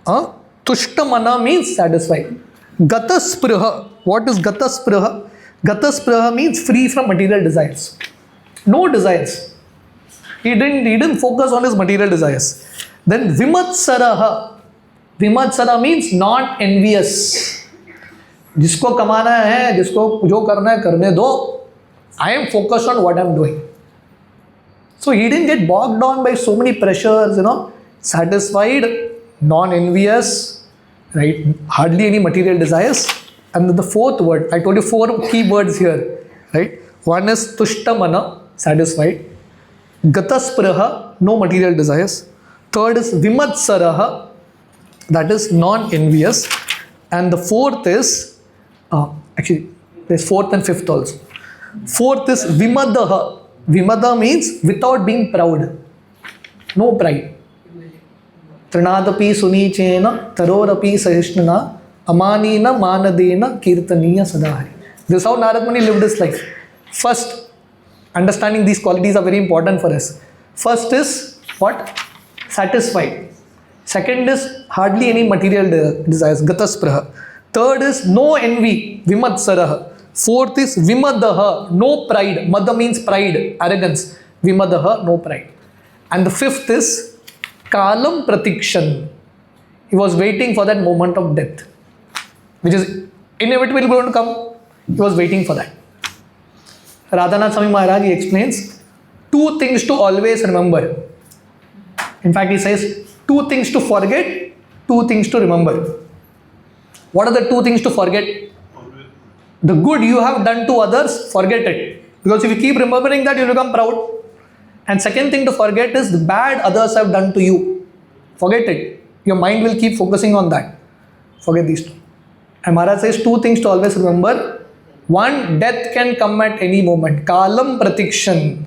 Tushtamana means satisfied. Gataspriha. What is Gataspriha? Gataspriha means free from material desires. No desires. He didn't focus on his material desires. Then Vimatsaraha. Vimatsara means not envious. जिसको कमाना है, जिसको जो करना है करने दो. I am focused on what I am doing. So he didn't get bogged down by so many pressures, satisfied, non-envious, right? Hardly any material desires. And then the 4th word, I told you 4 key words here, right? One is Tushtamana, satisfied. Gataspraha, no material desires. 3rd is Vimatsaraha, that is non-envious. And the 4th is, actually, there's 4th and 5th also. 4th is Vimadaha. Vimada means without being proud. No pride. Trinadapi sunichena, tarorapi sahishnana, amanina manadena kirtaniya sadahari. This is how Narad Muni lived his life. First, understanding these qualities are very important for us. First is what? Satisfied. Second is hardly any material desires, gataspraha. 3rd is no envy, vimatsaraha. 4th is vimadaha, no pride. Mada means pride, arrogance. Vimadaha, no pride. And the 5th is kalam pratikshan. He was waiting for that moment of death, which is inevitably going to come. He was waiting for that. Radhanath Swami Maharaj, he explains 2 things to always remember. In fact, he says 2 things to forget, 2 things to remember. What are the 2 things to forget? The good you have done to others, forget it. Because if you keep remembering that, you will become proud. And second thing to forget is the bad others have done to you. Forget it. Your mind will keep focusing on that. Forget these 2. And Maharaj says 2 things to always remember. 1, death can come at any moment. Kalam pratikshan.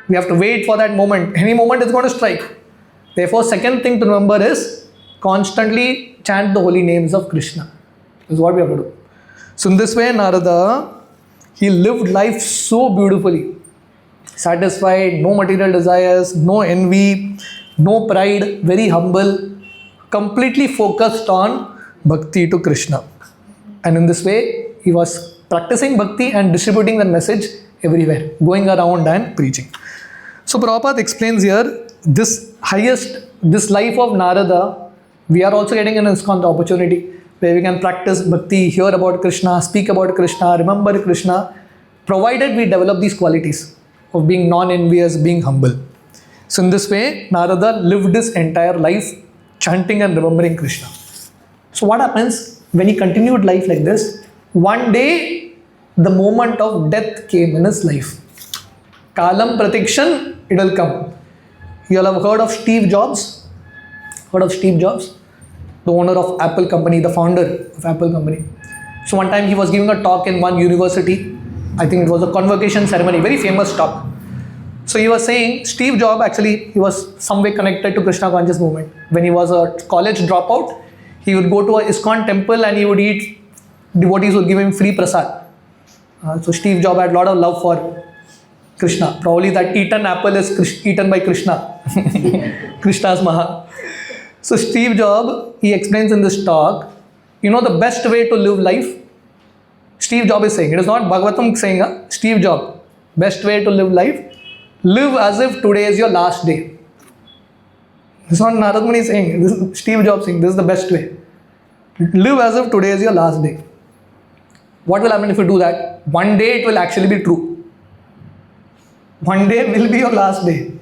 We have to wait for that moment. Any moment is going to strike. Therefore, second thing to remember is constantly chant the holy names of Krishna. This is what we have to do. So in this way, Narada, he lived life so beautifully. Satisfied, no material desires, no envy, no pride, very humble, completely focused on bhakti to Krishna. And in this way, he was practicing bhakti and distributing the message everywhere, going around and preaching. So Prabhupada explains here, this life of Narada, we are also getting an ISKCON opportunity where we can practice bhakti, hear about Krishna, speak about Krishna, remember Krishna, provided we develop these qualities of being non-envious, being humble. So in this way, Narada lived his entire life chanting and remembering Krishna. So what happens when he continued life like this? One day, the moment of death came in his life. Kalam pratikshan, it will come. You all have heard of Steve Jobs? Heard of Steve Jobs? The owner of Apple company, the founder of Apple company. So one time he was giving a talk in one university. I think it was a convocation ceremony, very famous talk. So he was saying Steve Jobs actually, he was some way connected to Krishna conscious movement. When he was a college dropout, he would go to a ISKCON temple and he would eat, devotees would give him free prasad. So Steve Jobs had a lot of love for Krishna. Probably that eaten apple is eaten by Krishna. Krishna's Maha. So Steve Jobs, he explains in this talk, you know the best way to live life? Steve Jobs is saying, it is not Bhagavatam saying, Steve Jobs, best way to live life, live as if today is your last day. It's not Narad Muni saying, this is Steve Jobs saying, this is the best way. Live as if today is your last day. What will happen if you do that? One day it will actually be true. One day will be your last day.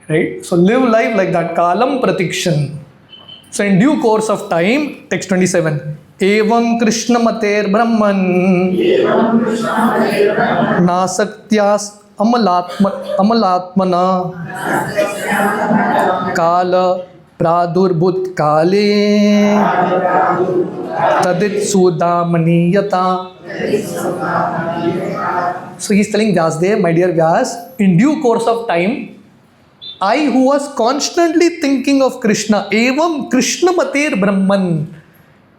Right? So live life like that. Kalam pratikshan. So in due course of time, text 27. Evam Krishna Mater Brahman Nasakyas Amalatmana Kala Pradurbhut Kale Tadit Sudamaniyata. So he's telling Vyasdev, my dear Vyas, in due course of time, I who was constantly thinking of Krishna, Evam Krishna Mater Brahman,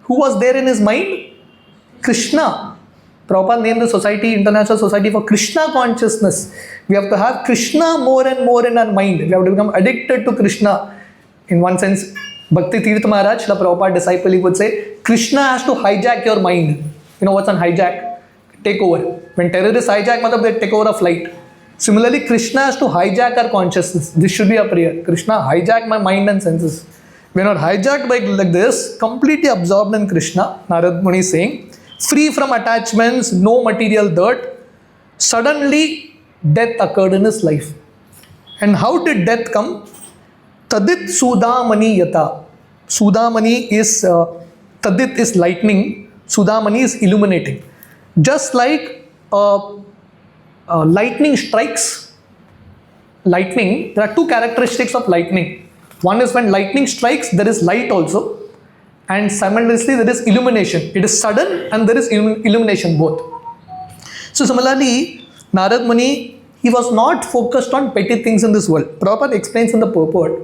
who was there in his mind? Krishna. Prabhupada named the society, International Society for Krishna Consciousness. We have to have Krishna more and more in our mind. We have to become addicted to Krishna. In one sense, Bhakti Tirtha Maharaj, the Prabhupada disciple, he would say, Krishna has to hijack your mind. You know what's on hijack? Take over. When terrorists hijack, they take over a flight. Similarly, Krishna has to hijack our consciousness. This should be a prayer. Krishna, hijack my mind and senses. We are not hijacked by like this, completely absorbed in Krishna. Narad Muni is saying, free from attachments, no material dirt. Suddenly, death occurred in his life. And how did death come? Tadit Sudamani Yata. Sudamani is, Tadit is lightning, Sudamani is illuminating. Just like lightning strikes, lightning, there are two characteristics of lightning. One is when lightning strikes, there is light also, and simultaneously there is illumination. It is sudden and there is illumination both. So similarly, Narad Muni, he was not focused on petty things in this world. Prabhupada explains in the purport.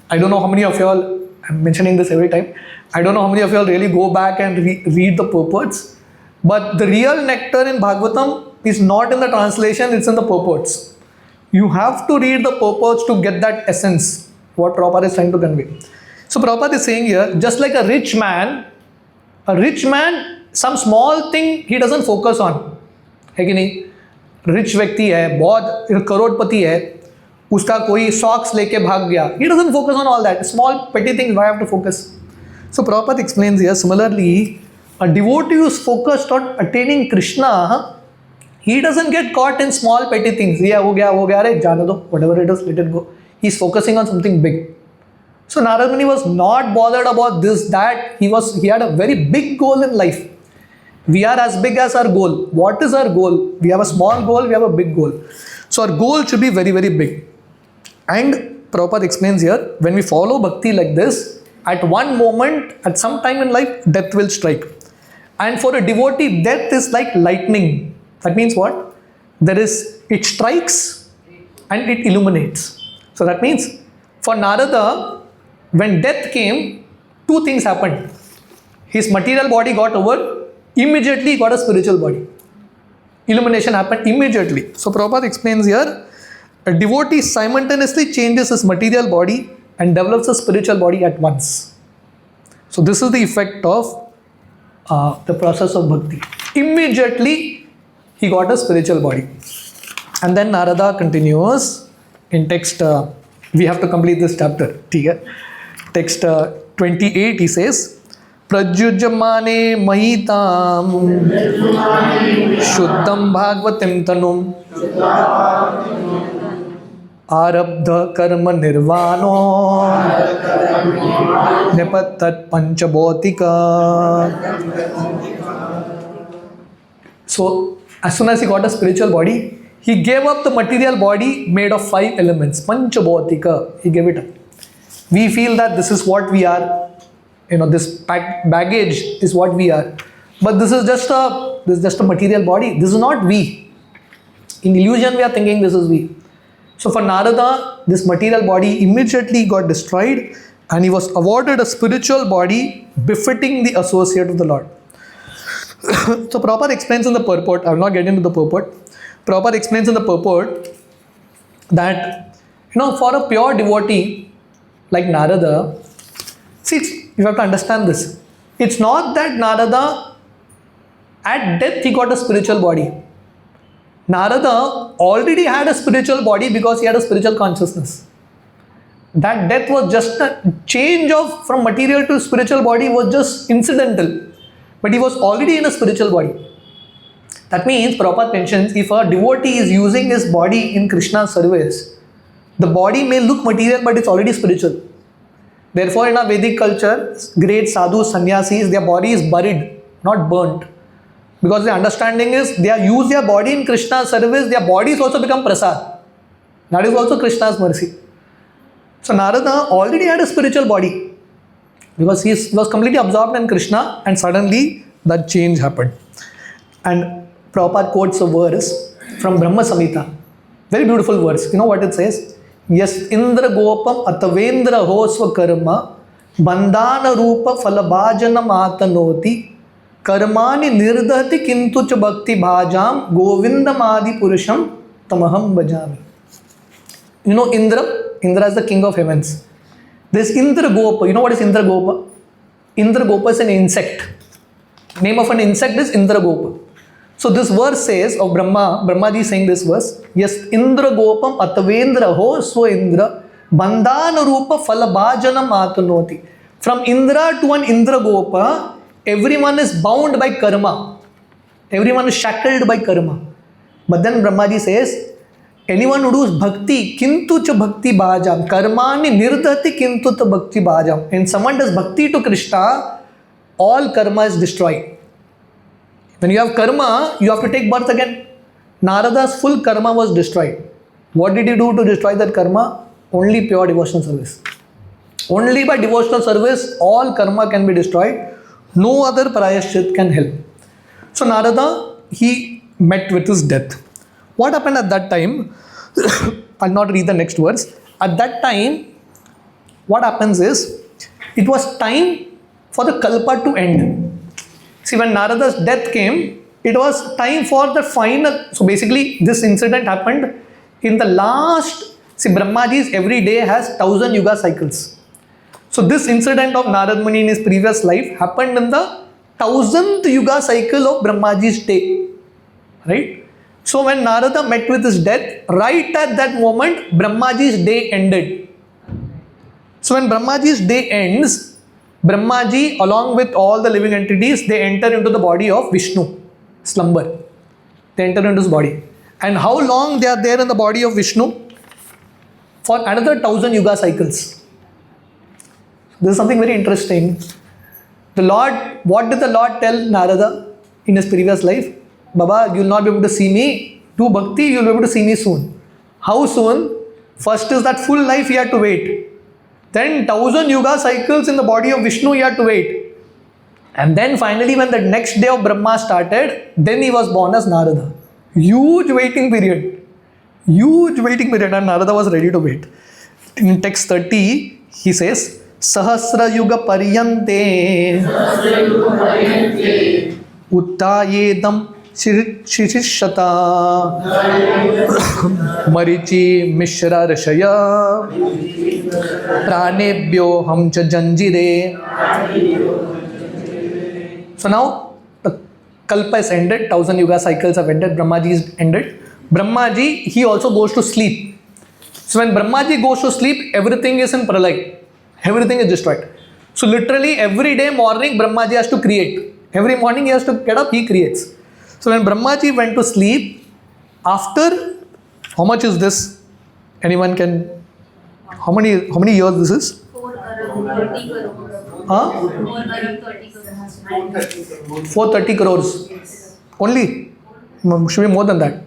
I don't know how many of you all, I'm mentioning this every time, I don't know how many of you all really go back and read the purports. But the real nectar in Bhagavatam is not in the translation, it's in the purports. You have to read the purports to get that essence, what Prabhupada is trying to convey. So Prabhupada is saying here, just like a rich man, some small thing he doesn't focus on. है कि नहीं? Rich व्यक्ति है, बहुत करोड़पति है, उसका कोई socks लेके भाग गया. He doesn't focus on all that. Small petty things, why have to focus? So Prabhupada explains here, similarly, a devotee who is focused on attaining Krishna, he doesn't get caught in small petty things. Yeah, ho gaya, jana do, whatever it is, let it go. He's focusing on something big. So Narad Muni was not bothered about this, that. He had a very big goal in life. We are as big as our goal. What is our goal? We have a small goal, we have a big goal. So our goal should be very, very big. And Prabhupada explains here, when we follow bhakti like this, at one moment, at some time in life, death will strike. And for a devotee, death is like lightning. That means what? It strikes and it illuminates. So that means for Narada, when death came, two things happened. His material body got over, immediately he got a spiritual body. Illumination happened immediately. So Prabhupada explains here, a devotee simultaneously changes his material body and develops a spiritual body at once. So this is the effect of the process of bhakti. Immediately he got a spiritual body. And then Narada continues in text, we have to complete this chapter. Text 28, he says, Prajujamane Mahitam Shuddham Bhagavatim Tanum Arabdha Karma Nirvano Nepattat Panchabhotika. So, as soon as he got a spiritual body, he gave up the material body made of 5 elements. Panchabhotika. He gave it up. We feel that this is what we are. This baggage is what we are. But this is just a material body. This is not we. In illusion, we are thinking this is we. So for Narada, this material body immediately got destroyed, and he was awarded a spiritual body befitting the associate of the Lord. So Prabhupada explains in the purport, I will not get into the purport. Prabhupada explains in the purport that, for a pure devotee like Narada, see, you have to understand this. It's not that Narada, at death, he got a spiritual body. Narada already had a spiritual body because he had a spiritual consciousness. That death was just a change from material to spiritual body was just incidental. But he was already in a spiritual body. That means, Prabhupada mentions, if a devotee is using his body in Krishna's service, the body may look material, but it's already spiritual. Therefore, in our Vedic culture, great sadhus, sannyasis, their body is buried, not burnt. Because the understanding is, they use their body in Krishna's service, their bodies also become prasad. That is also Krishna's mercy. So Narada already had a spiritual body, because he was completely absorbed in Krishna, and suddenly that change happened. And Prabhupada quotes a verse from Brahma Samhita. Very beautiful verse. You know what it says? Yas Indra Gopam Atavendra Hosva Karma Bandhana Rupa Falabhajana Matanoti Karmani Nirdhati Kintucha Bhakti Bhajam Govindamadi Purusham Tamaham Bhajami. Indra is the king of heavens. This Indra Gopa, you know what is Indra Gopa? Indra Gopa is an insect. Name of an insect is Indra Gopa. So this verse says of Brahmaji is saying this verse, yes, Indra Gopam Atavendra ho swa Indra Bandhana Rupa Falabhajana Matanoti. From Indra to an Indra Gopa, everyone is bound by karma. Everyone is shackled by karma. But then Brahmaji says, anyone who does bhakti, kintu cha bhakti bhajam, karmani nirdhati kintu cha bhakti bhajam. And someone does bhakti to Krishna, all karma is destroyed. When you have karma, you have to take birth again. Narada's full karma was destroyed. What did he do to destroy that karma? Only pure devotional service. Only by devotional service, all karma can be destroyed. No other prayashchit can help. So Narada, he met with his death. What happened at that time? I'll not read the next verse. At that time, what happens is, it was time for the kalpa to end. See, when Narada's death came, it was time for the final. So basically, this incident happened in the last. See, Brahmaji's every day has 1000 yuga cycles. So this incident of Narad Muni in his previous life happened in the 1000th yuga cycle of Brahmaji's day. Right? So when Narada met with his death, right at that moment, Brahmaji's day ended. So when Brahmaji's day ends, Brahmaji, along with all the living entities, they enter into the body of Vishnu, slumber. They enter into his body. And how long they are there in the body of Vishnu? For another 1000 yuga cycles. This is something very interesting. What did the Lord tell Narada in his previous life? Baba, you will not be able to see me. Do bhakti, you will be able to see me soon. How soon? First is that full life he had to wait. Then 1000 yuga cycles in the body of Vishnu he had to wait. And then finally when the next day of Brahma started, then he was born as Narada. Huge waiting period. Huge waiting period, and Narada was ready to wait. In text 30, he says, Sahasra yuga paryante uttayedam shirishata marichi mishra rishaya pranebhyo hamcha janjire. So now the kalpa is ended, 1000 yuga cycles have ended, Brahmaji is ended. Brahmaji, he also goes to sleep. So when Brahmaji goes to sleep, everything is in pralay. Everything is destroyed. So literally every day morning, Brahmaji has to create. Every morning he has to get up, he creates. So when Brahmaji went to sleep, after, how much is this? Anyone can, how many years this is? 430 crores. Huh? 430 crores. 430 crores. Only? Should be more than that.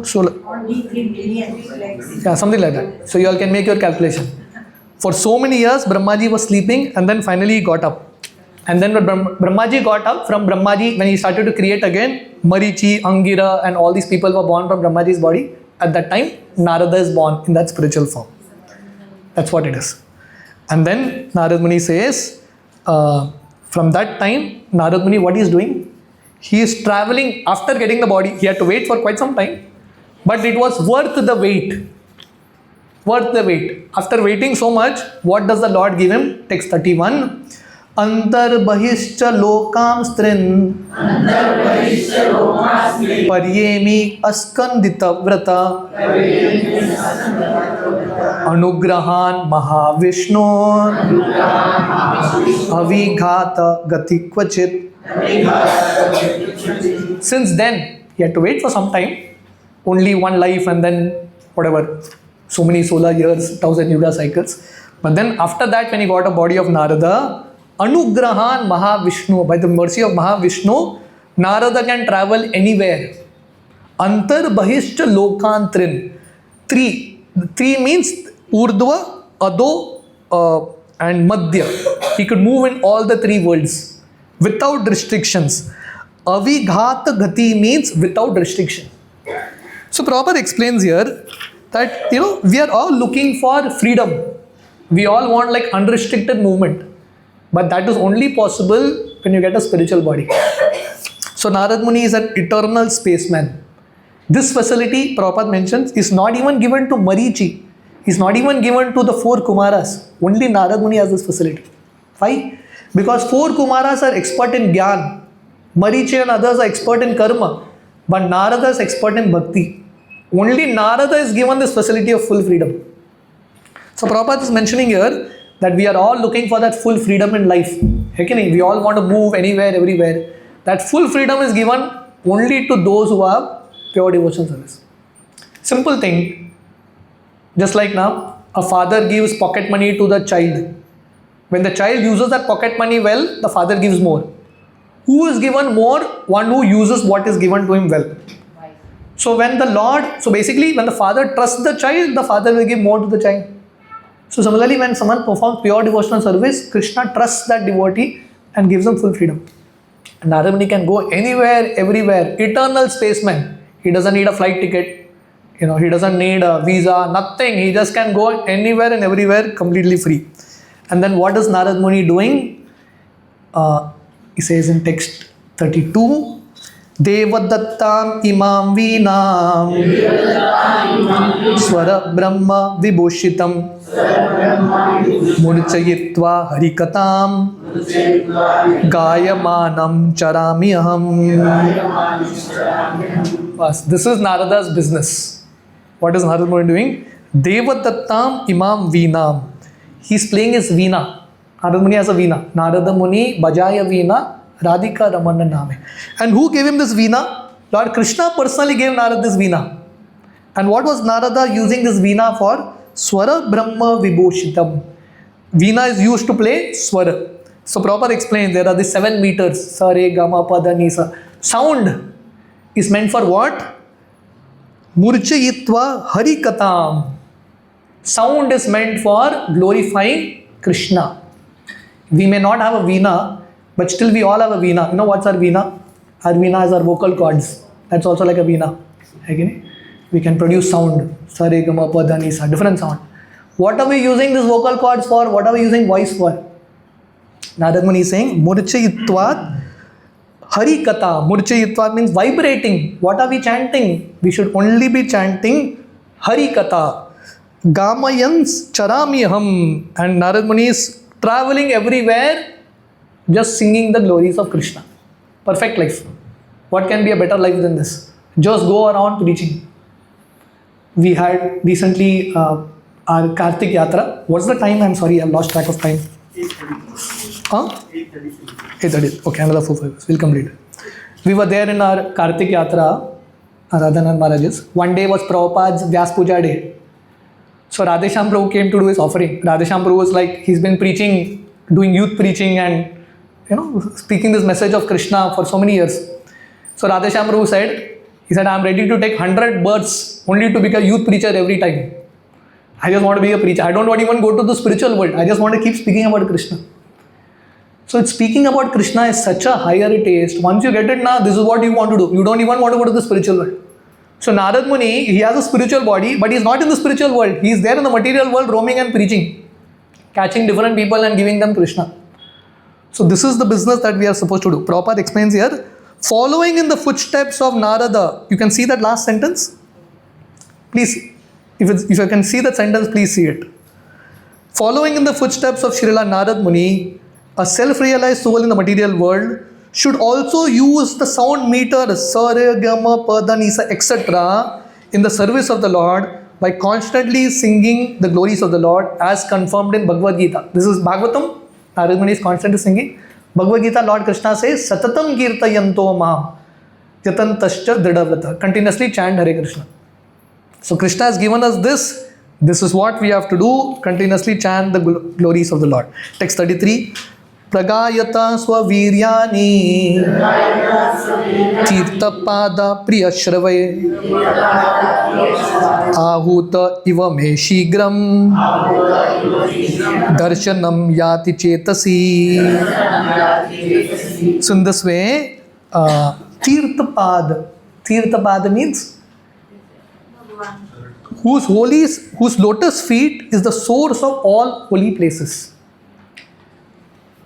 So, yeah, something like that. So you all can make your calculation. For so many years, Brahmaji was sleeping, and then finally he got up. And then when Brahmaji got up, from Brahmaji, when he started to create again, Marichi, Angira, and all these people were born from Brahmaji's body. At that time, Narada is born in that spiritual form. That's what it is. And then Narad Muni says, from that time, Narad Muni, what he is doing? He is traveling after getting the body. He had to wait for quite some time. But it was worth the wait. Worth the wait. After waiting so much, what does the Lord give him? Text 31. Antar bahischa lokam strin paryemi askandita vrata anugrahan mahavishnu avighata gati kvachit. Since then, he had to wait for some time. Only one life and then whatever, so many solar years, 1000 yuga cycles. But then after that, when he got a body of Narada, Anugrahan Mahavishnu, by the mercy of Mahavishnu, Narada can travel anywhere. Antar Bahishcha Lokantrin. Three means Urdhva, Adho, and Madhya. He could move in all the three worlds without restrictions. Avighata Gati means without restriction. So Prabhupada explains here that, we are all looking for freedom. We all want like unrestricted movement. But that is only possible when you get a spiritual body. So Narad Muni is an eternal spaceman. This facility, Prabhupada mentions, is not even given to Marichi. It's not even given to the 4 Kumaras. Only Narad Muni has this facility. Why? Because 4 Kumaras are expert in Gyan. Marichi and others are expert in Karma. But Narada is expert in Bhakti. Only Narada is given this facility of full freedom. So Prabhupada is mentioning here that we are all looking for that full freedom in life. We all want to move anywhere, everywhere. That full freedom is given only to those who have pure devotion service. Simple thing. Just like now, a father gives pocket money to the child. When the child uses that pocket money well, the father gives more. Who is given more? One who uses what is given to him well. So basically when the father trusts the child, the father will give more to the child. So similarly, when someone performs pure devotional service, Krishna trusts that devotee and gives them full freedom. And Narad Muni can go anywhere, everywhere. Eternal spaceman. He doesn't need a flight ticket. He doesn't need a visa, nothing. He just can go anywhere and everywhere completely free. And then what is Narad Muni doing? He says in text 32, Devadattam imam veenam swara brahma vibhushitam murchayitva harikatam gayamanam charamiham. This is Narada's business. What is Narada Muni doing? Devadattam imam veenam. He's playing his veena. Narada Muni has a veena. Narada Muni bajaya veena Radhika Ramana Name. And who gave him this veena? Lord Krishna personally gave Narada this veena. And what was Narada using this veena for? Swara Brahma Vibhushitam. Veena is used to play swara. So Prabhupada explains there are the 7 meters. Sa, Re, Ga, Ma, Pa, Da, Ni, Sa. Sound is meant for what? Murchayitva Harikatam. Sound is meant for glorifying Krishna. We may not have a veena, but still we all have a veena. You know what's our veena? Our veena is our vocal cords. That's also like a veena. We can produce sound. Sa, Re, Ga, Ma, Pa, Da, Ni, Sa. Different sound. What are we using these vocal cords for? What are we using voice for? Narad Muni is saying, Murchayitvat Harikata. Murchayitvat means vibrating. What are we chanting? We should only be chanting Harikata. Gamayans Charamiham. And Narad Muni is traveling everywhere, just singing the glories of Krishna. Perfect life. What can be a better life than this? Just go around preaching. We had recently our Kartik Yatra. What's the time? I'm sorry, I've lost track of time. 8:30. Okay, another 4 5 hours. We'll complete it. We were there in our Kartik Yatra, Radhanan Maharaj's. One day was Prabhupada's Vyas Puja day. So Radhesham Prabhu came to do his offering. Radhesham Prabhu was like, he's been preaching, doing youth preaching and speaking this message of Krishna for so many years. So Radhesham Prabhu said, I'm ready to take 100 births only to become a youth preacher every time. I just want to be a preacher. I don't want to even go to the spiritual world. I just want to keep speaking about Krishna. So it's speaking about Krishna is such a higher taste. Once you get it now, this is what you want to do. You don't even want to go to the spiritual world. So Narad Muni, he has a spiritual body, but he's not in the spiritual world. He is there in the material world roaming and preaching, catching different people and giving them Krishna. So this is the business that we are supposed to do. Prabhupada explains here, following in the footsteps of Narada. You can see that last sentence? Please, if you can see that sentence, please see it. Following in the footsteps of Srila Narad Muni, a self-realized soul in the material world should also use the sound meter, sa, re, ga, ma, pa, da, ni, sa, etc. in the service of the Lord by constantly singing the glories of the Lord as confirmed in Bhagavad Gita. This is Bhagavatam. Narad Muni is constantly singing. Bhagavad Gita, Lord Krishna says, Satatam kirtayanto mam yatantascha dridhavrata. Continuously chant Hare Krishna. So Krishna has given us this. This is what we have to do. Continuously chant the glories of the Lord. Text 33. Pragayata swaviryani tirtapada priyashravay ahuta iva me shigram darshanam yati chetasi. So in this way, tirtapada means whose lotus feet is the source of all holy places.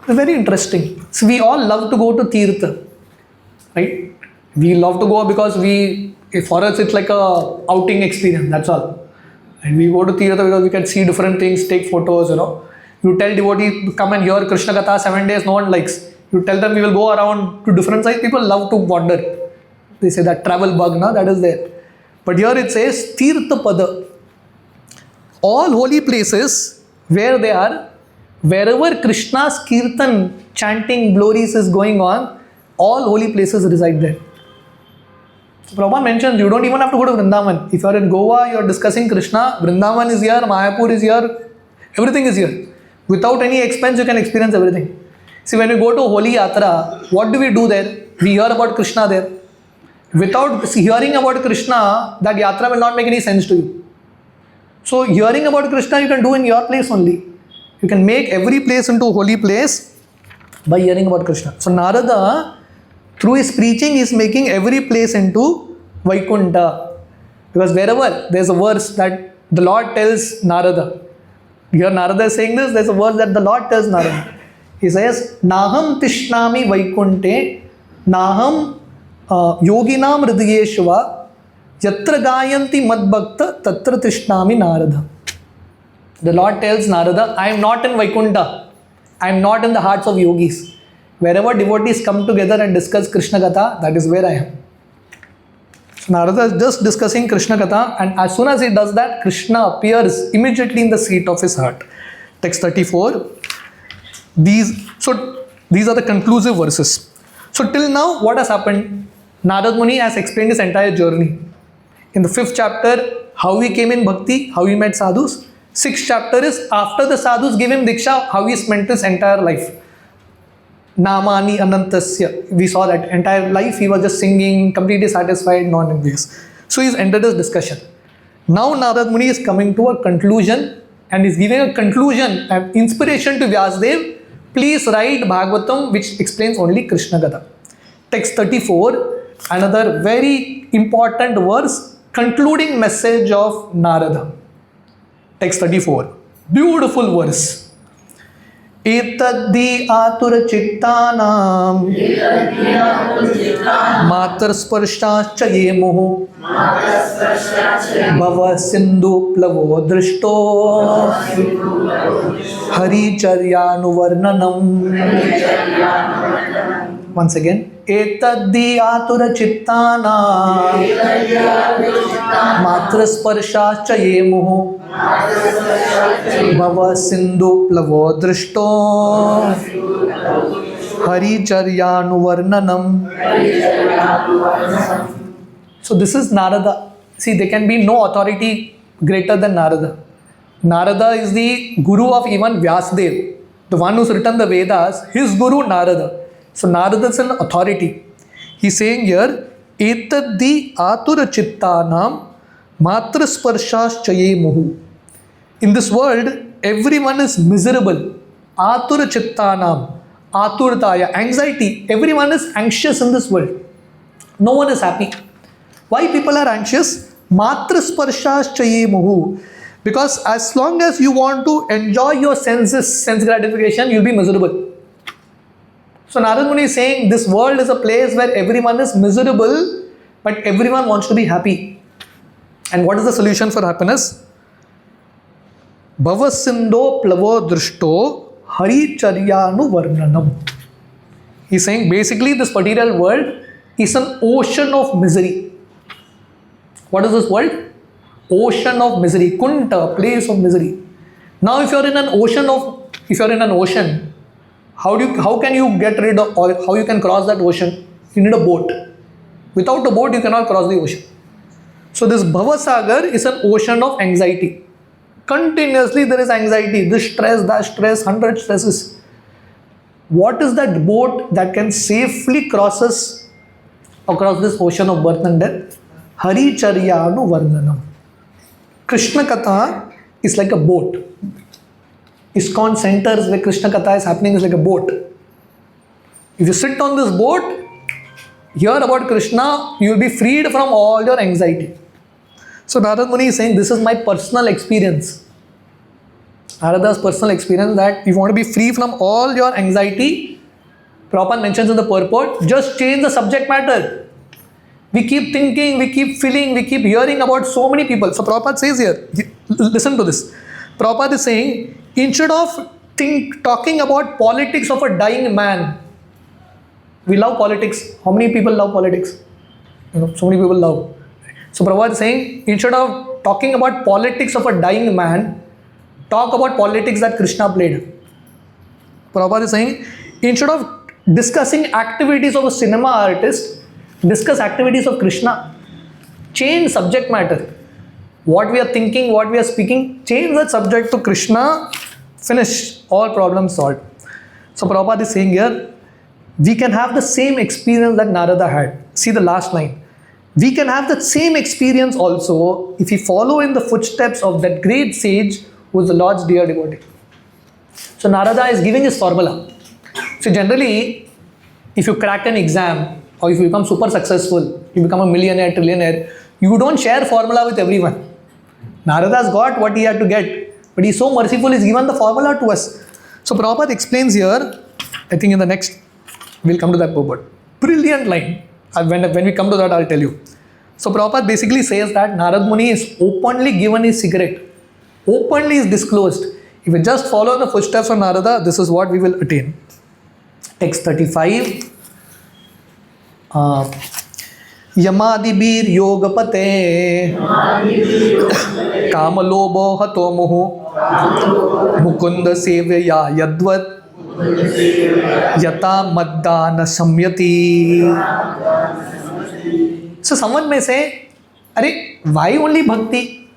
Very interesting. So we all love to go to Tirtha, right? We love to go because for us it's like a outing experience, that's all. And we go to Tirtha because we can see different things, take photos, You tell devotees to come and hear Krishna Katha 7 days, no one likes. You tell them we will go around to different sites, people love to wander. They say that travel bug, that is there. But here it says Tirtha Pada. All holy places where they are, wherever Krishna's kirtan, chanting, glories is going on, all holy places reside there. So Prabhupada mentions you don't even have to go to Vrindavan. If you are in Goa, you are discussing Krishna, Vrindavan is here, Mayapur is here, everything is here. Without any expense, you can experience everything. See, when we go to Holi Yatra, what do we do there? We hear about Krishna there. Without hearing about Krishna, that Yatra will not make any sense to you. So hearing about Krishna, you can do in your place only. You can make every place into a holy place by hearing about Krishna. So Narada, through his preaching, is making every place into Vaikuntha. Because wherever there's a verse that the Lord tells Narada, here Narada is saying this, there's a verse that the Lord tells Narada. He says, Naham tishnami Vaikunte, Naham yoginam hridayeshva, yatra gayanti madbhakta, tatra tishnami Narada. The Lord tells Narada, I am not in Vaikuntha. I am not in the hearts of yogis. Wherever devotees come together and discuss Krishna Katha, that is where I am. So Narada is just discussing Krishna Katha, and as soon as he does that, Krishna appears immediately in the seat of his heart. Text 34. These are the conclusive verses. So till now, what has happened? Narad Muni has explained his entire journey. In the 5th chapter, how he came in bhakti, how he met sadhus. 6th chapter is after the sadhus give him diksha, how he spent his entire life. Namani Anantasya. We saw that entire life he was just singing, completely satisfied, non-envious. So he's ended his discussion. Now Narad Muni is coming to a conclusion and is giving a conclusion and inspiration to Vyasdev. Please write Bhagavatam, which explains only Krishna Katha. Text 34, another very important verse, concluding message of Narada. Text 34, beautiful verse. Etaddi atura chittanam matar sparshascha ye moho bhava sindhu plavo drishto hari charyanuvarnanam. Once again, etaddi atura chittanam matar sparshascha ye moho Bhava Sindhu Plavo Drishto Hari Charyanuvarnanam. So this is Narada. See, there can be no authority greater than Narada. Narada is the guru of even Vyasdev, the one who's written the Vedas, his guru Narada. So Narada is an authority. He's saying here, Etaddi Atura Chittanam Matra Sparshas Chaye Muhu. In this world, everyone is miserable. Atura Chittanam. Aturtaya, anxiety. Everyone is anxious in this world. No one is happy. Why people are anxious? Matrasparshaschaye muhu. Because as long as you want to enjoy your senses, sense gratification, you'll be miserable. So Narad Muni is saying this world is a place where everyone is miserable, but everyone wants to be happy. And what is the solution for happiness? Bhavasindo plavo drishto hari charyanu varnanam. He's saying basically this material world is an ocean of misery. What is this world? Ocean of misery. Kunta, place of misery. Now if you're in an ocean, how can you get rid of, or how you can cross that ocean? You need a boat. Without a boat, you cannot cross the ocean. So this Bhavasagar is an ocean of anxiety. Continuously there is anxiety, this stress, that stress, 100 stresses. What is that boat that can safely crosses across this ocean of birth and death? Hari Charyanu Varnanam. Krishna Katha is like a boat. ISKCON centers where Krishna Katha is happening is like a boat. If you sit on this boat, hear about Krishna, you will be freed from all your anxiety. So Narad Muni is saying, this is my personal experience. Narada's personal experience, that if you want to be free from all your anxiety, Prabhupada mentions in the purport, just change the subject matter. We keep thinking, we keep feeling, we keep hearing about so many people. So Prabhupada says here, listen to this. Prabhupada is saying, instead of talking about politics of a dying man, we love politics. How many people love politics? So many people love. So Prabhupada is saying, instead of talking about politics of a dying man, talk about politics that Krishna played. Prabhupada is saying, instead of discussing activities of a cinema artist, discuss activities of Krishna. Change subject matter. What we are thinking, what we are speaking, change that subject to Krishna, finish, all problems solved. So Prabhupada is saying here, we can have the same experience that Narada had. See the last line. We can have the same experience also if we follow in the footsteps of that great sage who is the Lord's dear devotee. So Narada is giving his formula. So generally, if you crack an exam or if you become super successful, you become a millionaire, trillionaire, you don't share formula with everyone. Narada's got what he had to get, but he's so merciful, he's given the formula to us. So Prabhupada explains here, I think in the next, we'll come to that purport. Brilliant line. When we come to that, I'll tell you. So Prabhupada basically says that Narad Muni is openly given his secret. Openly is disclosed. If we just follow the footsteps of Narada, this is what we will attain. Text 35. Yamadibir yogapate kamalobo hato muhu mukunda sevya yadvat yata maddana samyati. So someone may say, Arey, why only bhakti?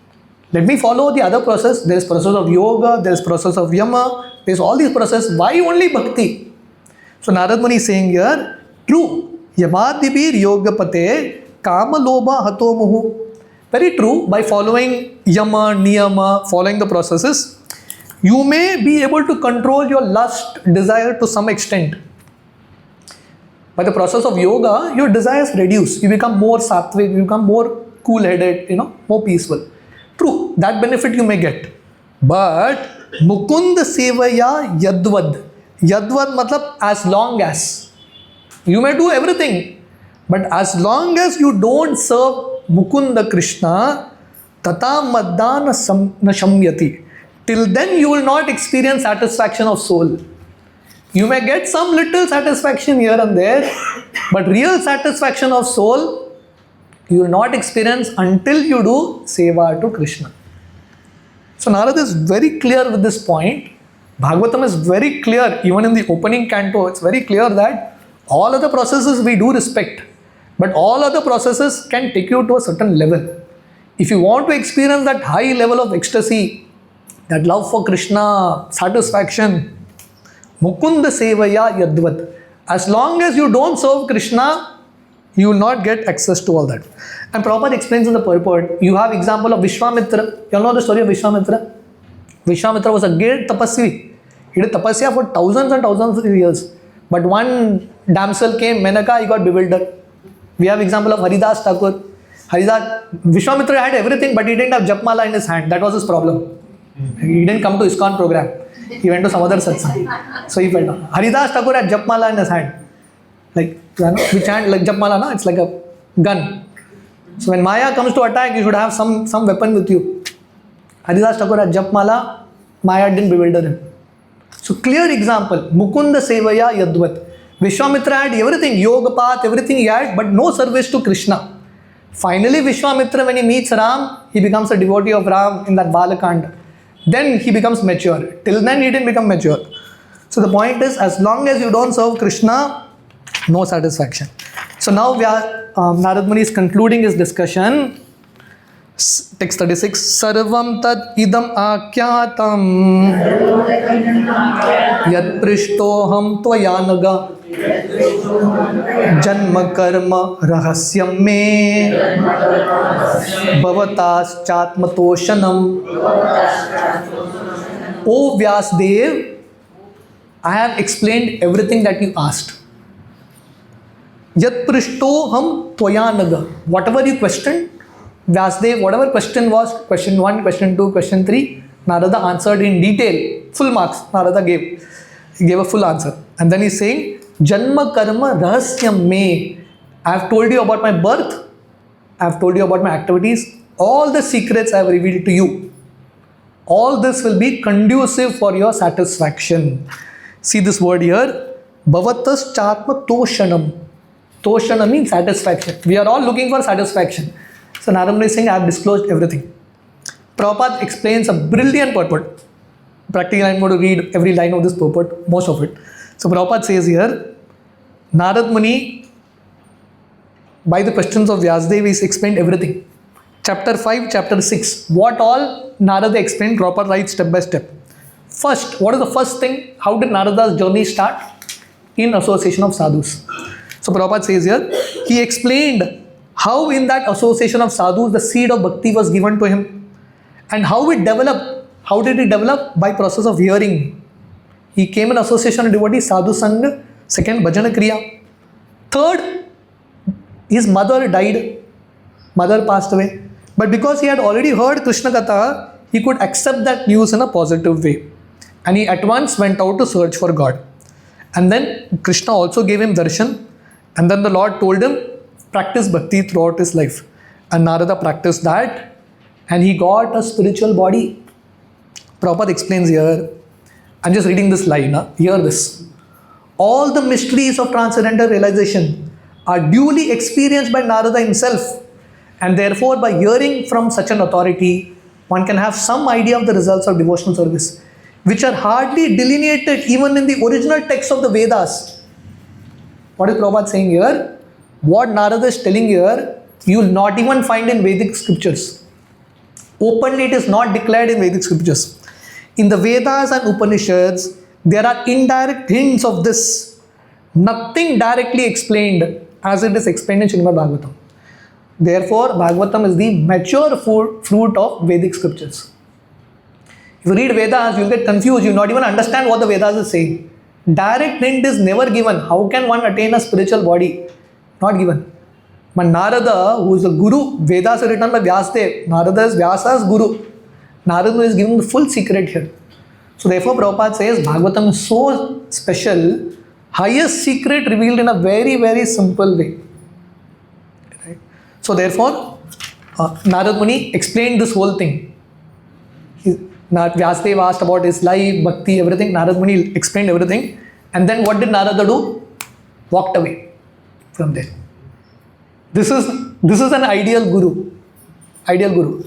Let me follow the other process. There is process of yoga, there is process of yama, there is all these processes. Why only bhakti? So Narad Muni is saying here, true. Yamadibir yogapate kama loba hato muhu. Very true. By following yama, niyama, following the processes, you may be able to control your lust, desire to some extent. By the process of yoga, your desires reduce. You become more sattvic, you become more cool-headed, more peaceful. True, that benefit you may get. But Mukunda Sevaya Yadvad. Yadvad matlab as long as. You may do everything. But as long as you don't serve Mukunda Krishna, Tata Maddana Shamyati. Till then you will not experience satisfaction of soul. You may get some little satisfaction here and there, but real satisfaction of soul, you will not experience until you do seva to Krishna. So Narada is very clear with this point. Bhagavatam is very clear, even in the opening canto, it's very clear that all other processes we do respect, but all other processes can take you to a certain level. If you want to experience that high level of ecstasy, that love for Krishna, satisfaction, Mukunda Sevaya Yadvat. As long as you don't serve Krishna, you will not get access to all that. And Prabhupada explains in the purport, you have example of Vishwamitra. You all know the story of Vishwamitra? Vishwamitra was a great tapasvi. He did tapasya for thousands and thousands of years. But one damsel came, Menaka, he got bewildered. We have example of Haridas Thakur. Vishwamitra had everything, but he didn't have Japmala in his hand. That was his problem. He didn't come to ISKCON program. He went to some other satsang. So he fell down. Haridas Thakur had Japmala in his hand. Like, we chant like Japmala, no? It's like a gun. So when Maya comes to attack, you should have some weapon with you. Haridas Thakur had Japmala, Maya didn't bewilder him. So clear example, Mukunda Sevaya Yadvat. Vishwamitra had everything, yoga path, everything he had, but no service to Krishna. Finally, Vishwamitra, when he meets Ram, he becomes a devotee of Ram in that Balakanda. Then he becomes mature. Till then, he didn't become mature. So the point is, as long as you don't serve Krishna, no satisfaction. So now we are, Narad Muni is concluding his discussion. Text 36. Sarvam tad idam akyatam yad prishtoham tvayanaga janma karma rahasyam me bhavatas chatmatoshanam. O Vyasdev, I have explained everything that you asked. Yad prishtoham tvayanaga. Whatever you questioned, Vyasdev, whatever question was, question 1, question 2, question 3, Narada answered in detail, full marks. Narada gave. He gave a full answer. And then he's saying, Janma karma rahasyam me. I have told you about my birth. I have told you about my activities. All the secrets I have revealed to you. All this will be conducive for your satisfaction. See this word here. Bhavatas chatma toshanam. Toshana means satisfaction. We are all looking for satisfaction. So Narada Muni is saying, I have disclosed everything. Prabhupada explains a brilliant purport. Practically, I am going to read every line of this purport, most of it. So Prabhupada says here, Narada Muni, by the questions of Vyasdev, he explained everything. Chapter 5, chapter 6. What all Narada explained, Prabhupada writes step by step. First, what is the first thing? How did Narada's journey start? In association of sadhus. So Prabhupada says here, he explained how in that association of sadhus the seed of bhakti was given to him and how it developed. How did it develop? By process of hearing. He came in association with devotee, sadhu sangha. Second, bhajana kriya. Third, his mother died. Mother passed away. But because he had already heard Krishna Katha, he could accept that news in a positive way. And he at once went out to search for God. And then Krishna also gave him darshan. And then the Lord told him, practice bhakti throughout his life. And Narada practiced that. And he got a spiritual body. Prabhupada explains here. I'm just reading this line. Hear this. All the mysteries of transcendental realization are duly experienced by Narada himself. And therefore, by hearing from such an authority, one can have some idea of the results of devotional service, which are hardly delineated even in the original text of the Vedas. What is Prabhupada saying here? What Narada is telling here, you will not even find in Vedic scriptures. Openly, it is not declared in Vedic scriptures. In the Vedas and Upanishads, there are indirect hints of this. Nothing directly explained as it is explained in SRIMAD Bhagavatam. Therefore, Bhagavatam is the mature fruit of Vedic scriptures. If you read Vedas, you will get confused. You will not even understand what the Vedas is saying. Direct hint is never given. How can one attain a spiritual body? Not given. But Narada, who is a guru, Vedas are written by Vyasadev. Narada is Vyasa's guru. Narada is given the full secret here. So therefore, Prabhupada says Bhagavatam is so special, highest secret revealed in a very, very simple way. Right? So therefore, Narada Muni explained this whole thing. Vyasadeva asked about his life, bhakti, everything. Narada Muni explained everything. And then what did Narada do? Walked away from there. This is an ideal guru. Ideal guru.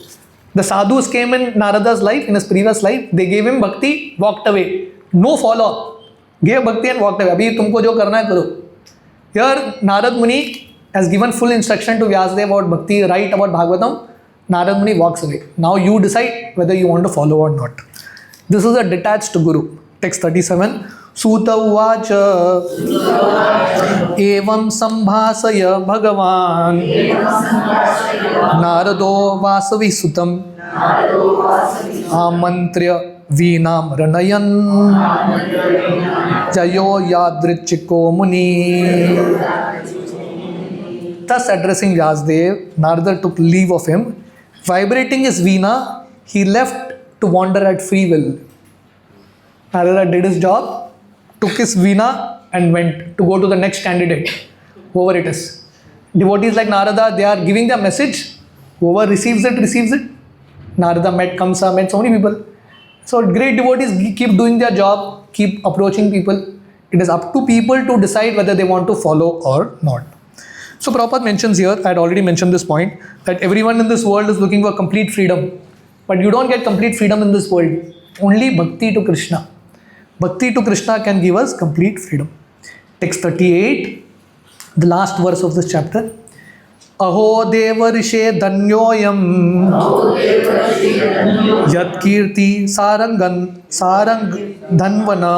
The sadhus came in Narada's life, in his previous life. They gave him bhakti, walked away. No follow-up. Gave bhakti and walked away. Abhi tumko jo karna hai karo. Here, Narada Muni has given full instruction to Vyasadeva about bhakti, right about Bhagavatam. Narada Muni walks away. Now you decide whether you want to follow or not. This is a detached guru. Text 37. Suta uvacha evam sambhasaya bhagavan narado vasavi sutam amantrya veenam ranayan Jayo Yadrichiko Muni. Thus addressing Vyasdev, Narada took leave of him. Vibrating his veena, he left to wander at free will. Narada did his job, took his veena and went to go to the next candidate, whoever it is. Devotees like Narada, they are giving their message. Whoever receives it, receives it. Narada met Kamsa, met so many people. So great devotees keep doing their job, keep approaching people. It is up to people to decide whether they want to follow or not. So Prabhupada mentions here, I had already mentioned this point, that everyone in this world is looking for complete freedom. But you don't get complete freedom in this world. Only bhakti to Krishna. Bhakti to Krishna can give us complete freedom. Text 38, the last verse of this chapter. Aho deva rishe danyoyam yat kirti sarang dhanvana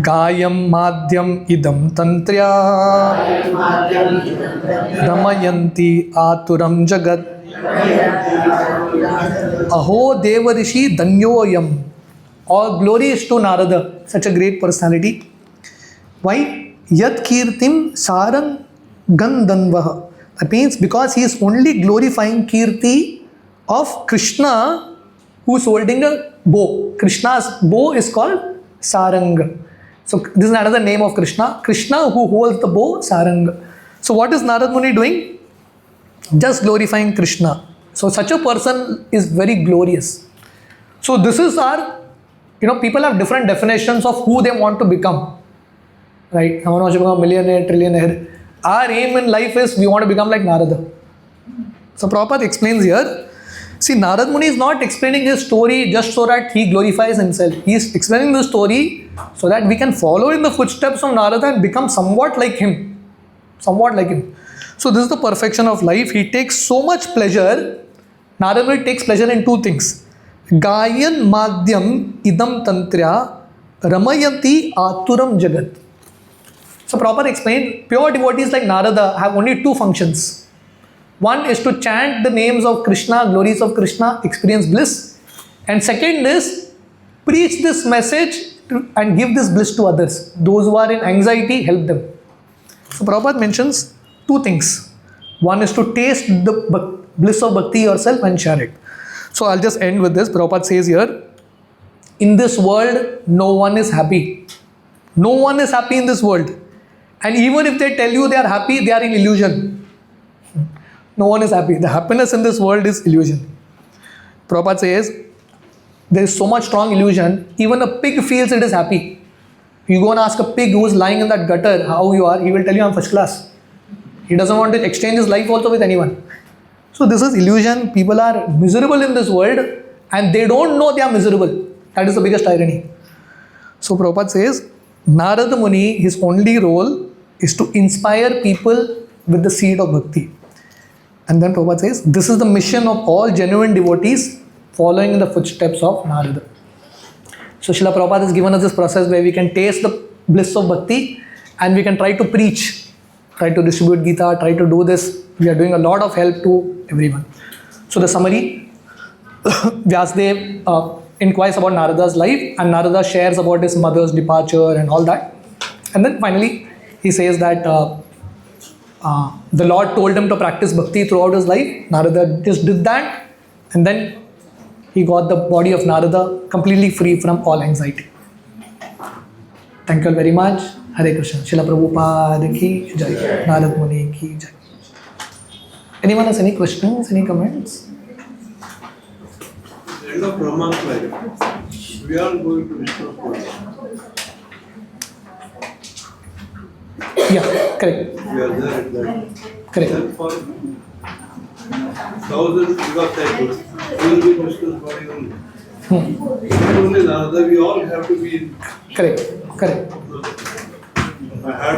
gayam madhyam idam tantrya ramayanti aturam jagat. Aho deva rishi danyoyam. All glory is to Narada, such a great personality. Why? Yat kirtim sarang gandhanvaha. That means because he is only glorifying kirti of Krishna, who is holding a bow. Krishna's bow is called sarang. So this is another name of Krishna. Krishna who holds the bow, sarang. So what is Narad Muni doing? Just glorifying Krishna. So such a person is very glorious. So this is our, people have different definitions of who they want to become. Right? Someone wants to become a millionaire, trillionaire. Our aim in life is we want to become like Narada. So Prabhupada explains here. See, Narad Muni is not explaining his story just so that he glorifies himself. He is explaining the story so that we can follow in the footsteps of Narada and become somewhat like him. Somewhat like him. So this is the perfection of life. He takes so much pleasure. Narad Muni takes pleasure in two things. Gayan madhyam idam tantrya ramayanti aturam jagat. So Prabhupada explained, pure devotees like Narada have only two functions. One is to chant the names of Krishna, glories of Krishna, experience bliss. And second is preach this message and give this bliss to others. Those who are in anxiety, help them. So Prabhupada mentions two things. One is to taste the bliss of bhakti yourself and share it. So I'll just end with this. Prabhupada says here, in this world, no one is happy. No one is happy in this world. And even if they tell you they are happy, they are in illusion. No one is happy. The happiness in this world is illusion. Prabhupada says, there is so much strong illusion, even a pig feels it is happy. You go and ask a pig who is lying in that gutter how you are, he will tell you I'm first class. He doesn't want to exchange his life also with anyone. So this is illusion. People are miserable in this world and they don't know they are miserable. That is the biggest irony. So Prabhupada says, Narada Muni, his only role is to inspire people with the seed of bhakti. And then Prabhupada says, this is the mission of all genuine devotees following in the footsteps of Narada. So Srila Prabhupada has given us this process where we can taste the bliss of bhakti and we can try to preach, try to distribute Gita, try to do this. We are doing a lot of help to everyone. So the summary, Vyasdev inquires about Narada's life and Narada shares about his mother's departure and all that. And then finally, he says that the Lord told him to practice bhakti throughout his life. Narada just did that and then he got the body of Narada completely free from all anxiety. Thank you all very much. Hare Krishna. Srila Prabhupada ki jai. Narad Muni ki jai. Anyone has any questions, any comments? End of Brahma's life, we are going to Vishnu's body. Yeah, correct. We are there at that. Correct. Then for thousands because cycles, we will be Vishnu's body only. Not only Narada, we all have to be in. Correct. Correct. I had